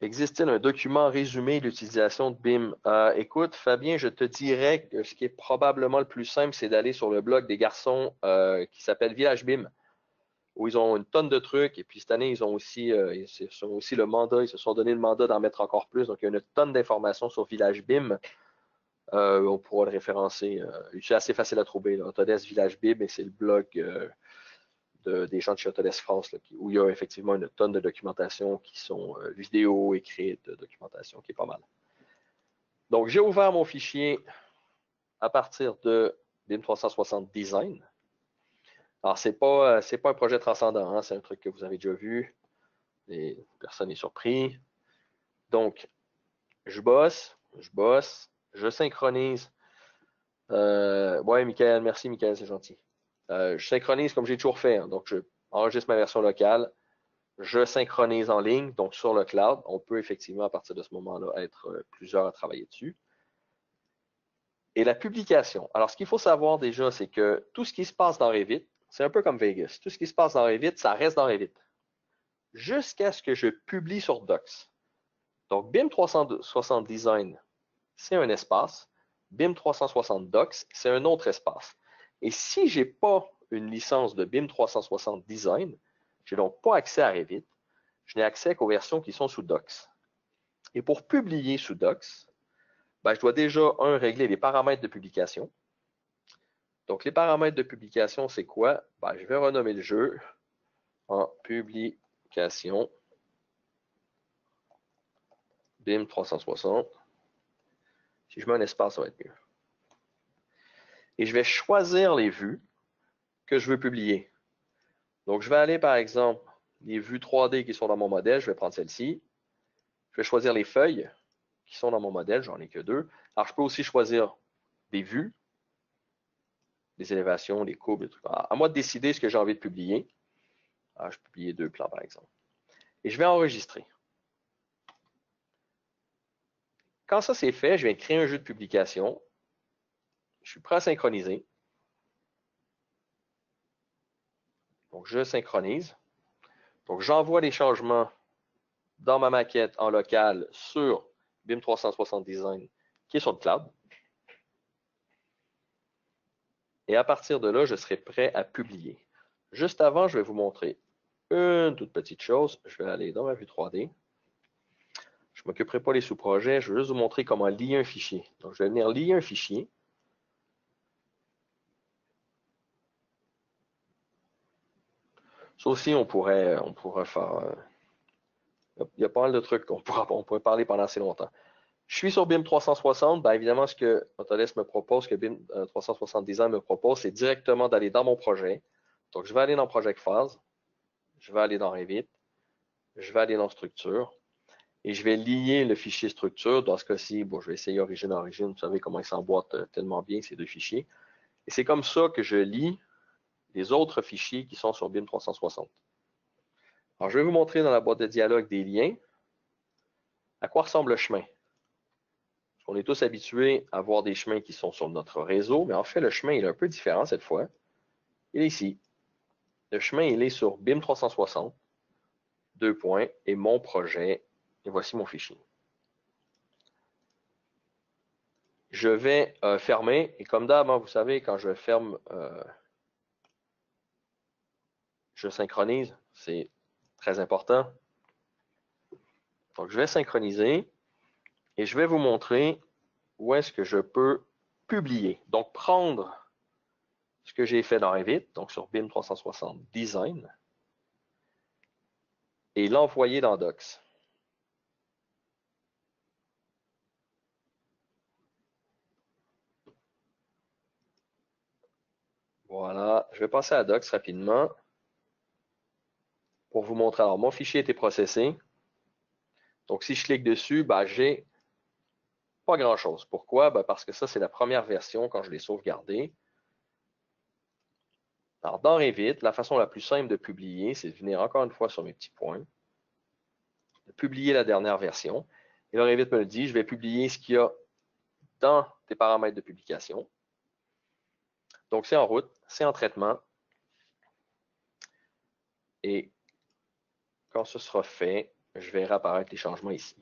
S5: Existe-t-il un document résumé de l'utilisation de BIM? Écoute, Fabien, je te dirais que ce qui est probablement le plus simple, c'est d'aller sur le blog des garçons qui s'appelle Village BIM, où ils ont une tonne de trucs. Et puis cette année, ils ont aussi, ils se sont donné le mandat d'en mettre encore plus. Donc, il y a une tonne d'informations sur Village BIM. On pourra le référencer. C'est assez facile à trouver. Là. Autodesk Village BIM, et c'est le blog des gens de chez Autodesk France, là, où il y a effectivement une tonne de documentation qui sont vidéos, écrites, de documentation qui est pas mal. Donc, j'ai ouvert mon fichier à partir de BIM 360 Design. Alors, c'est pas un projet transcendant, hein, c'est un truc que vous avez déjà vu. Et personne n'est surpris. Donc, je bosse, je synchronise. Ouais, Michael, merci, Michael, c'est gentil. Je synchronise comme j'ai toujours fait. Hein, donc, je enregistre ma version locale. Je synchronise en ligne, donc sur le cloud. On peut effectivement, à partir de ce moment-là, être plusieurs à travailler dessus. Et la publication. Alors, ce qu'il faut savoir déjà, c'est que tout ce qui se passe dans Revit, c'est un peu comme Vegas. Tout ce qui se passe dans Revit, ça reste dans Revit. Jusqu'à ce que je publie sur Docs. Donc, BIM 360 Design, c'est un espace. BIM 360 Docs, c'est un autre espace. Et si je n'ai pas une licence de BIM 360 Design, je n'ai donc pas accès à Revit, je n'ai accès qu'aux versions qui sont sous Docs. Et pour publier sous Docs, je dois déjà, régler les paramètres de publication. Donc, les paramètres de publication, c'est quoi? Je vais renommer le jeu en publication BIM 360. Si je mets un espace, ça va être mieux. et je vais choisir les vues que je veux publier. Donc, je vais aller, par exemple, les vues 3D qui sont dans mon modèle, je vais prendre celle-ci. Je vais choisir les feuilles qui sont dans mon modèle, j'en ai que 2. Alors, je peux aussi choisir des vues, des élévations, des courbes, des trucs. À moi de décider ce que j'ai envie de publier. Alors, je peux publier 2 plans, par exemple. Et je vais enregistrer. Quand ça c'est fait, je viens de créer un jeu de publication. Je suis prêt à synchroniser. Donc, je synchronise. Donc, j'envoie les changements dans ma maquette en local sur BIM 360 Design qui est sur le cloud. Et à partir de là, je serai prêt à publier. Juste avant, je vais vous montrer une toute petite chose. Je vais aller dans ma vue 3D. Je ne m'occuperai pas des sous-projets. Je vais juste vous montrer comment lier un fichier. Donc, je vais venir lier un fichier. Ça aussi, on pourrait faire... il y a pas mal de trucs qu'on pourrait parler pendant assez longtemps. Je suis sur BIM 360. Bien évidemment, ce que Autodesk me propose, ce que BIM 360 Design me propose, c'est directement d'aller dans mon projet. Donc, je vais aller dans Project Phase. Je vais aller dans Revit. Je vais aller dans Structure. Et je vais lier le fichier structure. Dans ce cas-ci, bon, je vais essayer origine. Vous savez comment ils s'emboîtent tellement bien, ces deux fichiers. Et c'est comme ça que je lis les autres fichiers qui sont sur BIM 360. Alors, je vais vous montrer dans la boîte de dialogue des liens à quoi ressemble le chemin. On est tous habitués à voir des chemins qui sont sur notre réseau, mais en fait, le chemin est un peu différent cette fois. Il est ici. Le chemin, il est sur BIM 360, 2 points, et mon projet, et voici mon fichier. Je vais fermer, et comme d'hab, vous savez, quand je ferme, je synchronise, c'est très important. Donc, je vais synchroniser, et je vais vous montrer où est-ce que je peux publier. Donc, prendre ce que j'ai fait dans Revit, donc sur BIM 360 Design, et l'envoyer dans Docs. Voilà, je vais passer à Docs rapidement pour vous montrer. Alors, mon fichier a été processé. Donc, si je clique dessus, j'ai pas grand-chose. Pourquoi? Parce que ça, c'est la première version quand je l'ai sauvegardé. Alors, dans Revit, la façon la plus simple de publier, c'est de venir encore une fois sur mes petits points, de publier la dernière version. Et là, Revit me le dit, je vais publier ce qu'il y a dans tes paramètres de publication. Donc, c'est en route, c'est en traitement. Et quand ce sera fait, je verrai apparaître les changements ici.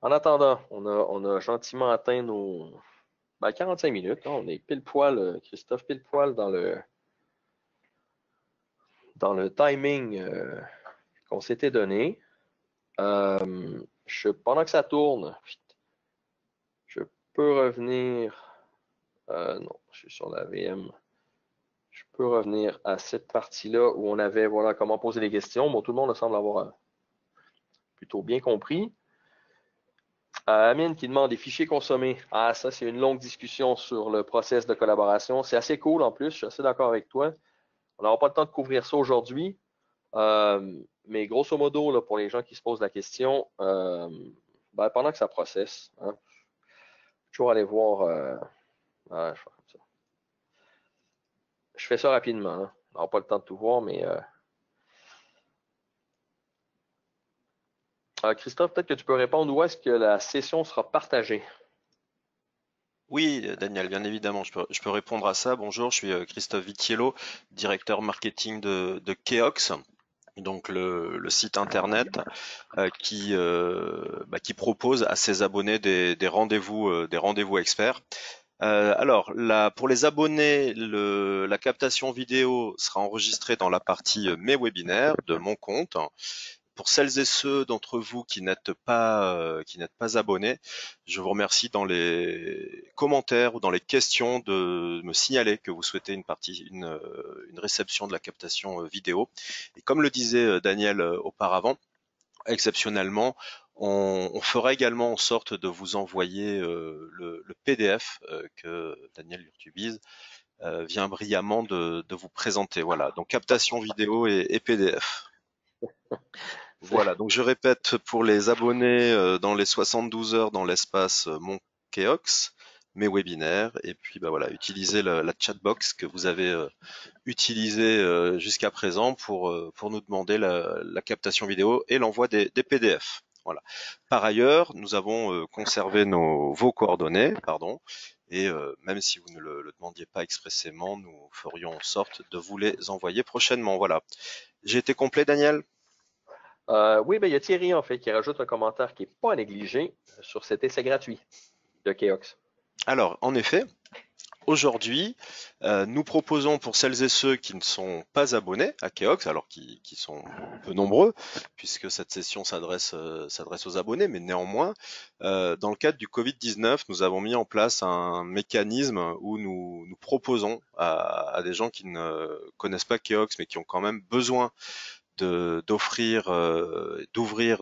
S5: En attendant, on a gentiment atteint nos 45 minutes. On est pile poil, Christophe, pile poil dans le timing qu'on s'était donné. Pendant que ça tourne, je peux revenir. Non, je suis sur la VM. Je peux revenir à cette partie-là où on avait, voilà, comment poser les questions. Bon, tout le monde semble avoir plutôt bien compris. Amine qui demande des fichiers consommés. Ah, ça, c'est une longue discussion sur le process de collaboration. C'est assez cool en plus, je suis assez d'accord avec toi. On n'aura pas le temps de couvrir ça aujourd'hui. Mais grosso modo, là, pour les gens qui se posent la question, pendant que ça processe, toujours aller voir. Je fais ça rapidement. On n'aura pas le temps de tout voir, mais Christophe, peut-être que tu peux répondre où est-ce que la session sera partagée?
S2: Oui, Daniel, bien évidemment, je peux répondre à ça. Bonjour, je suis Christophe Vitiello, directeur marketing de Keox, donc le site internet qui propose à ses abonnés des rendez-vous experts. Alors, pour les abonnés, la captation vidéo sera enregistrée dans la partie Mes webinaires de mon compte. Pour celles et ceux d'entre vous qui n'êtes pas abonnés, je vous remercie dans les commentaires ou dans les questions de me signaler que vous souhaitez une réception de la captation vidéo. Et comme le disait Daniel auparavant, exceptionnellement, On fera également en sorte de vous envoyer le PDF que Daniel Urtubise vient brillamment de vous présenter. Voilà, donc captation vidéo et PDF. Voilà, donc je répète pour les abonnés dans les 72 heures dans l'espace Mon Keox, mes webinaires, et puis bah voilà, utilisez la chatbox que vous avez utilisée jusqu'à présent pour nous demander la captation vidéo et l'envoi des PDF. Voilà. Par ailleurs, nous avons conservé vos coordonnées, pardon, et même si vous ne le demandiez pas expressément, nous ferions en sorte de vous les envoyer prochainement. Voilà. J'ai été complet, Daniel?
S5: Oui, ben, il y a Thierry, en fait, qui rajoute un commentaire qui n'est pas à négliger sur cet essai gratuit de Keox.
S2: Alors, en effet, aujourd'hui, nous proposons pour celles et ceux qui ne sont pas abonnés à Keox, alors qui sont peu nombreux, puisque cette session s'adresse aux abonnés, mais néanmoins, dans le cadre du Covid-19, nous avons mis en place un mécanisme où nous proposons à des gens qui ne connaissent pas Keox, mais qui ont quand même besoin d'ouvrir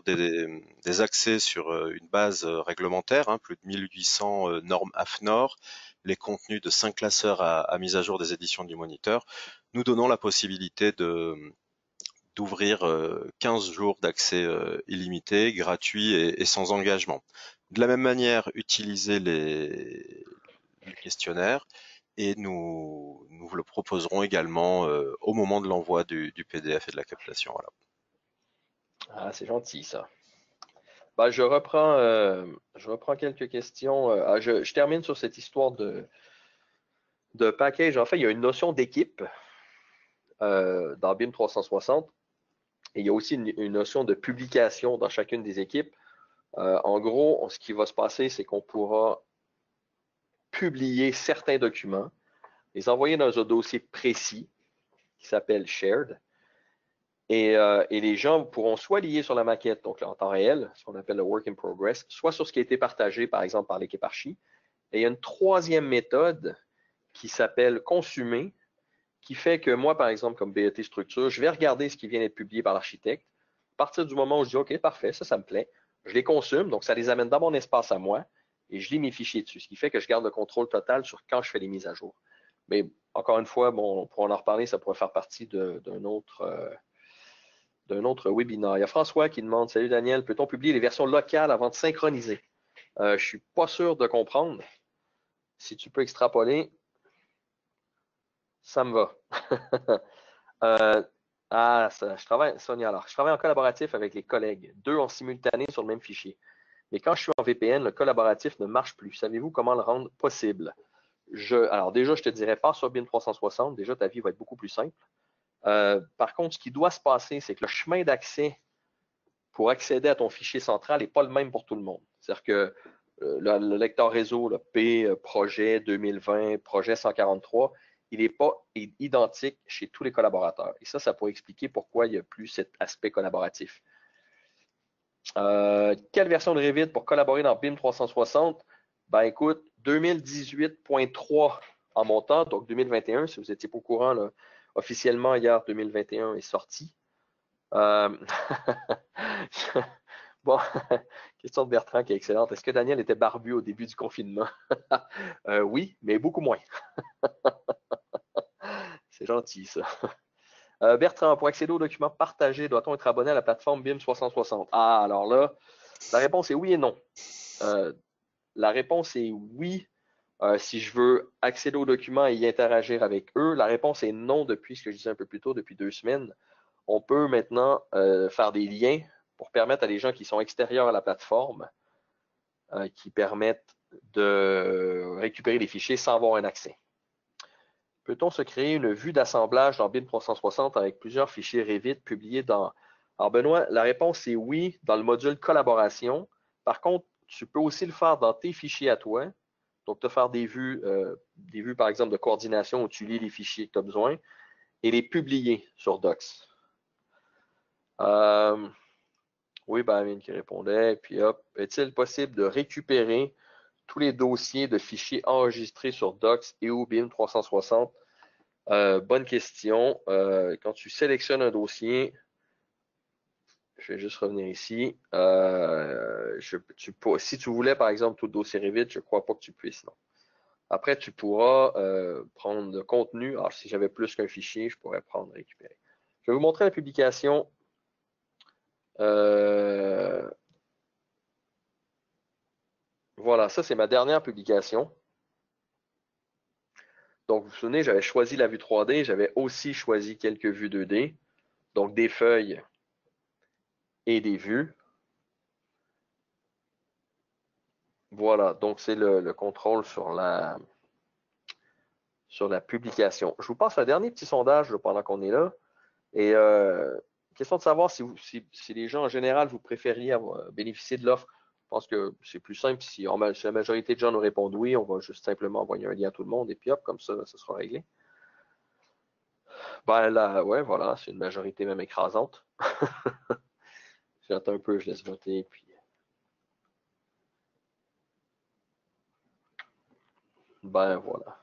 S2: des accès sur une base réglementaire, hein, plus de 1800 normes AFNOR, les contenus de 5 classeurs à mise à jour des éditions du Moniteur, nous donnons la possibilité d'ouvrir 15 jours d'accès illimité, gratuit et sans engagement. De la même manière, utilisez le questionnaire et nous vous le proposerons également au moment de l'envoi du PDF et de la captation. Voilà.
S5: Ah, c'est gentil, ça. Ben, je reprends quelques questions. Je termine sur cette histoire de package. En fait, il y a une notion d'équipe dans BIM 360 et il y a aussi une notion de publication dans chacune des équipes. En gros, ce qui va se passer, c'est qu'on pourra publier certains documents, les envoyer dans un dossier précis qui s'appelle Shared. Et les gens pourront soit lier sur la maquette, donc en temps réel, ce qu'on appelle le work in progress, soit sur ce qui a été partagé, par exemple, par l'équipe archi. Et il y a une troisième méthode qui s'appelle consumer, qui fait que moi, par exemple, comme BET Structure, je vais regarder ce qui vient d'être publié par l'architecte. À partir du moment où je dis OK, parfait, ça me plaît, je les consume, donc ça les amène dans mon espace à moi et je lis mes fichiers dessus, ce qui fait que je garde le contrôle total sur quand je fais les mises à jour. Mais encore une fois, bon, on pourra en reparler, ça pourrait faire partie d'un autre webinaire. Il y a François qui demande: Salut Daniel, peut-on publier les versions locales avant de synchroniser? Je ne suis pas sûr de comprendre. Si tu peux extrapoler, ça me va. Je travaille, Sonia, alors, je travaille en collaboratif avec les collègues, 2 en simultané sur le même fichier. Mais quand je suis en VPN, le collaboratif ne marche plus. Savez-vous comment le rendre possible? Alors déjà, je te dirais, pas sur BIM 360. Déjà, ta vie va être beaucoup plus simple. Par contre, ce qui doit se passer, c'est que le chemin d'accès pour accéder à ton fichier central n'est pas le même pour tout le monde. C'est-à-dire que le lecteur réseau, le P, projet 2020, projet 143, il n'est pas identique chez tous les collaborateurs. Et ça pourrait expliquer pourquoi il n'y a plus cet aspect collaboratif. Quelle version de Revit pour collaborer dans BIM 360? Ben écoute, 2018.3 en montant, donc 2021, si vous n'étiez pas au courant, là, officiellement hier, 2021 est sorti. Bon, question de Bertrand qui est excellente. Est-ce que Daniel était barbu au début du confinement? Oui, mais beaucoup moins. C'est gentil, ça. Bertrand, pour accéder aux documents partagés, doit-on être abonné à la plateforme BIM 360? Ah, alors là, la réponse est oui et non. La réponse est oui si je veux accéder aux documents et y interagir avec eux. La réponse est non depuis ce que je disais un peu plus tôt, depuis 2 semaines. On peut maintenant faire des liens pour permettre à des gens qui sont extérieurs à la plateforme, qui permettent de récupérer les fichiers sans avoir un accès. Peut-on se créer une vue d'assemblage dans BIM 360 avec plusieurs fichiers Revit publiés dans... Alors Benoît, la réponse est oui dans le module collaboration. Par contre, tu peux aussi le faire dans tes fichiers à toi. Donc, te faire des vues par exemple de coordination où tu lis les fichiers que tu as besoin et les publier sur Docs. Oui, Amine qui répondait. Puis hop, est-il possible de récupérer tous les dossiers de fichiers enregistrés sur Docs et ou BIM 360? Bonne question. Quand tu sélectionnes un dossier, Je vais juste revenir ici. Si tu voulais, par exemple, tout le dossier Revit, je ne crois pas que tu puisses, non. Après, tu pourras prendre le contenu. Alors, si j'avais plus qu'un fichier, je pourrais prendre récupérer. Je vais vous montrer la publication. Voilà, ça, c'est ma dernière publication. Donc, vous vous souvenez, j'avais choisi la vue 3D. J'avais aussi choisi quelques vues 2D. Donc, des feuilles et des vues. Voilà, donc c'est le contrôle sur la publication. Je vous passe un dernier petit sondage là, pendant qu'on est là. Et question de savoir si les gens en général, vous préfériez bénéficier de l'offre. Je pense que c'est plus simple. Si la majorité de gens nous répondent oui, on va juste simplement envoyer un lien à tout le monde et puis hop, comme ça sera réglé. Ben là, ouais, voilà, c'est une majorité même écrasante. J'attends un peu, je laisse voter, puis. Ben voilà.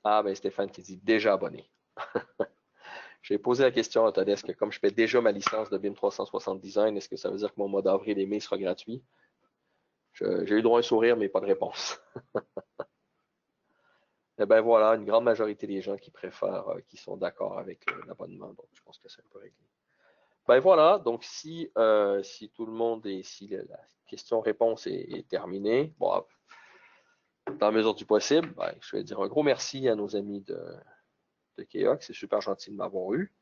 S5: Ah ben Stéphane qui dit déjà abonné. J'ai posé la question à Autodesk, comme je fais déjà ma licence de BIM 360 Design, est-ce que ça veut dire que mon mois d'avril et mai sera gratuit? J'ai eu droit à un sourire, mais pas de réponse. Et ben voilà, une grande majorité des gens qui préfèrent, qui sont d'accord avec l'abonnement, donc je pense que c'est un peu réglé. Ben voilà, donc si tout le monde si la question-réponse est terminée, bon, dans la mesure du possible, ben, je vais dire un gros merci à nos amis de Keox, c'est super gentil de m'avoir eu.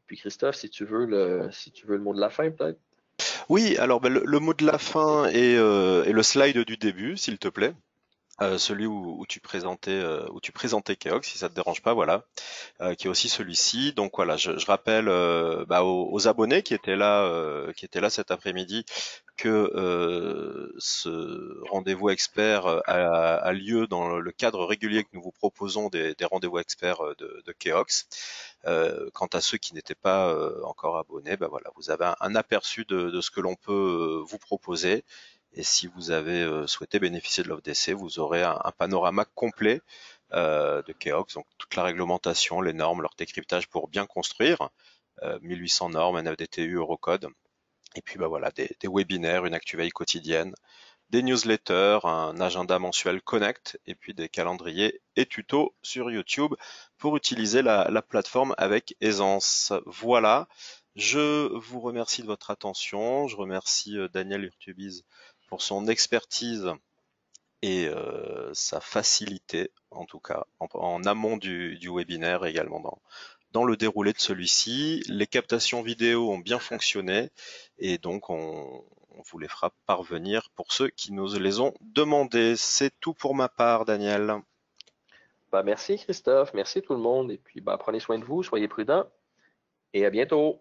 S5: Puis Christophe, si tu veux le mot de la fin, peut-être.
S2: Oui, alors ben, le mot de la fin et le slide du début, s'il te plaît. Celui où tu présentais Keox, si ça te dérange pas, voilà, qui est aussi celui-ci. Donc voilà, je rappelle aux abonnés qui étaient là cet après-midi que ce rendez-vous expert a lieu dans le cadre régulier que nous vous proposons des rendez-vous experts de Keox. Quant à ceux qui n'étaient pas encore abonnés, ben voilà, vous avez un aperçu de ce que l'on peut vous proposer. Et si vous avez souhaité bénéficier de l'offre d'essai, vous aurez un panorama complet de Keox, donc toute la réglementation, les normes, leur décryptage pour bien construire, 1800 normes, NFDTU, Eurocode, et puis bah voilà, des webinaires, une actuveille quotidienne, des newsletters, un agenda mensuel Connect, et puis des calendriers et tutos sur YouTube pour utiliser la plateforme avec aisance. Voilà, je vous remercie de votre attention, je remercie Daniel Urtubise pour son expertise et sa facilité, en tout cas, en amont du webinaire et également dans le déroulé de celui-ci. Les captations vidéo ont bien fonctionné et donc on vous les fera parvenir pour ceux qui nous les ont demandés. C'est tout pour ma part, Daniel.
S5: Ben, merci Christophe, merci tout le monde, et puis ben, prenez soin de vous, soyez prudents, et à bientôt.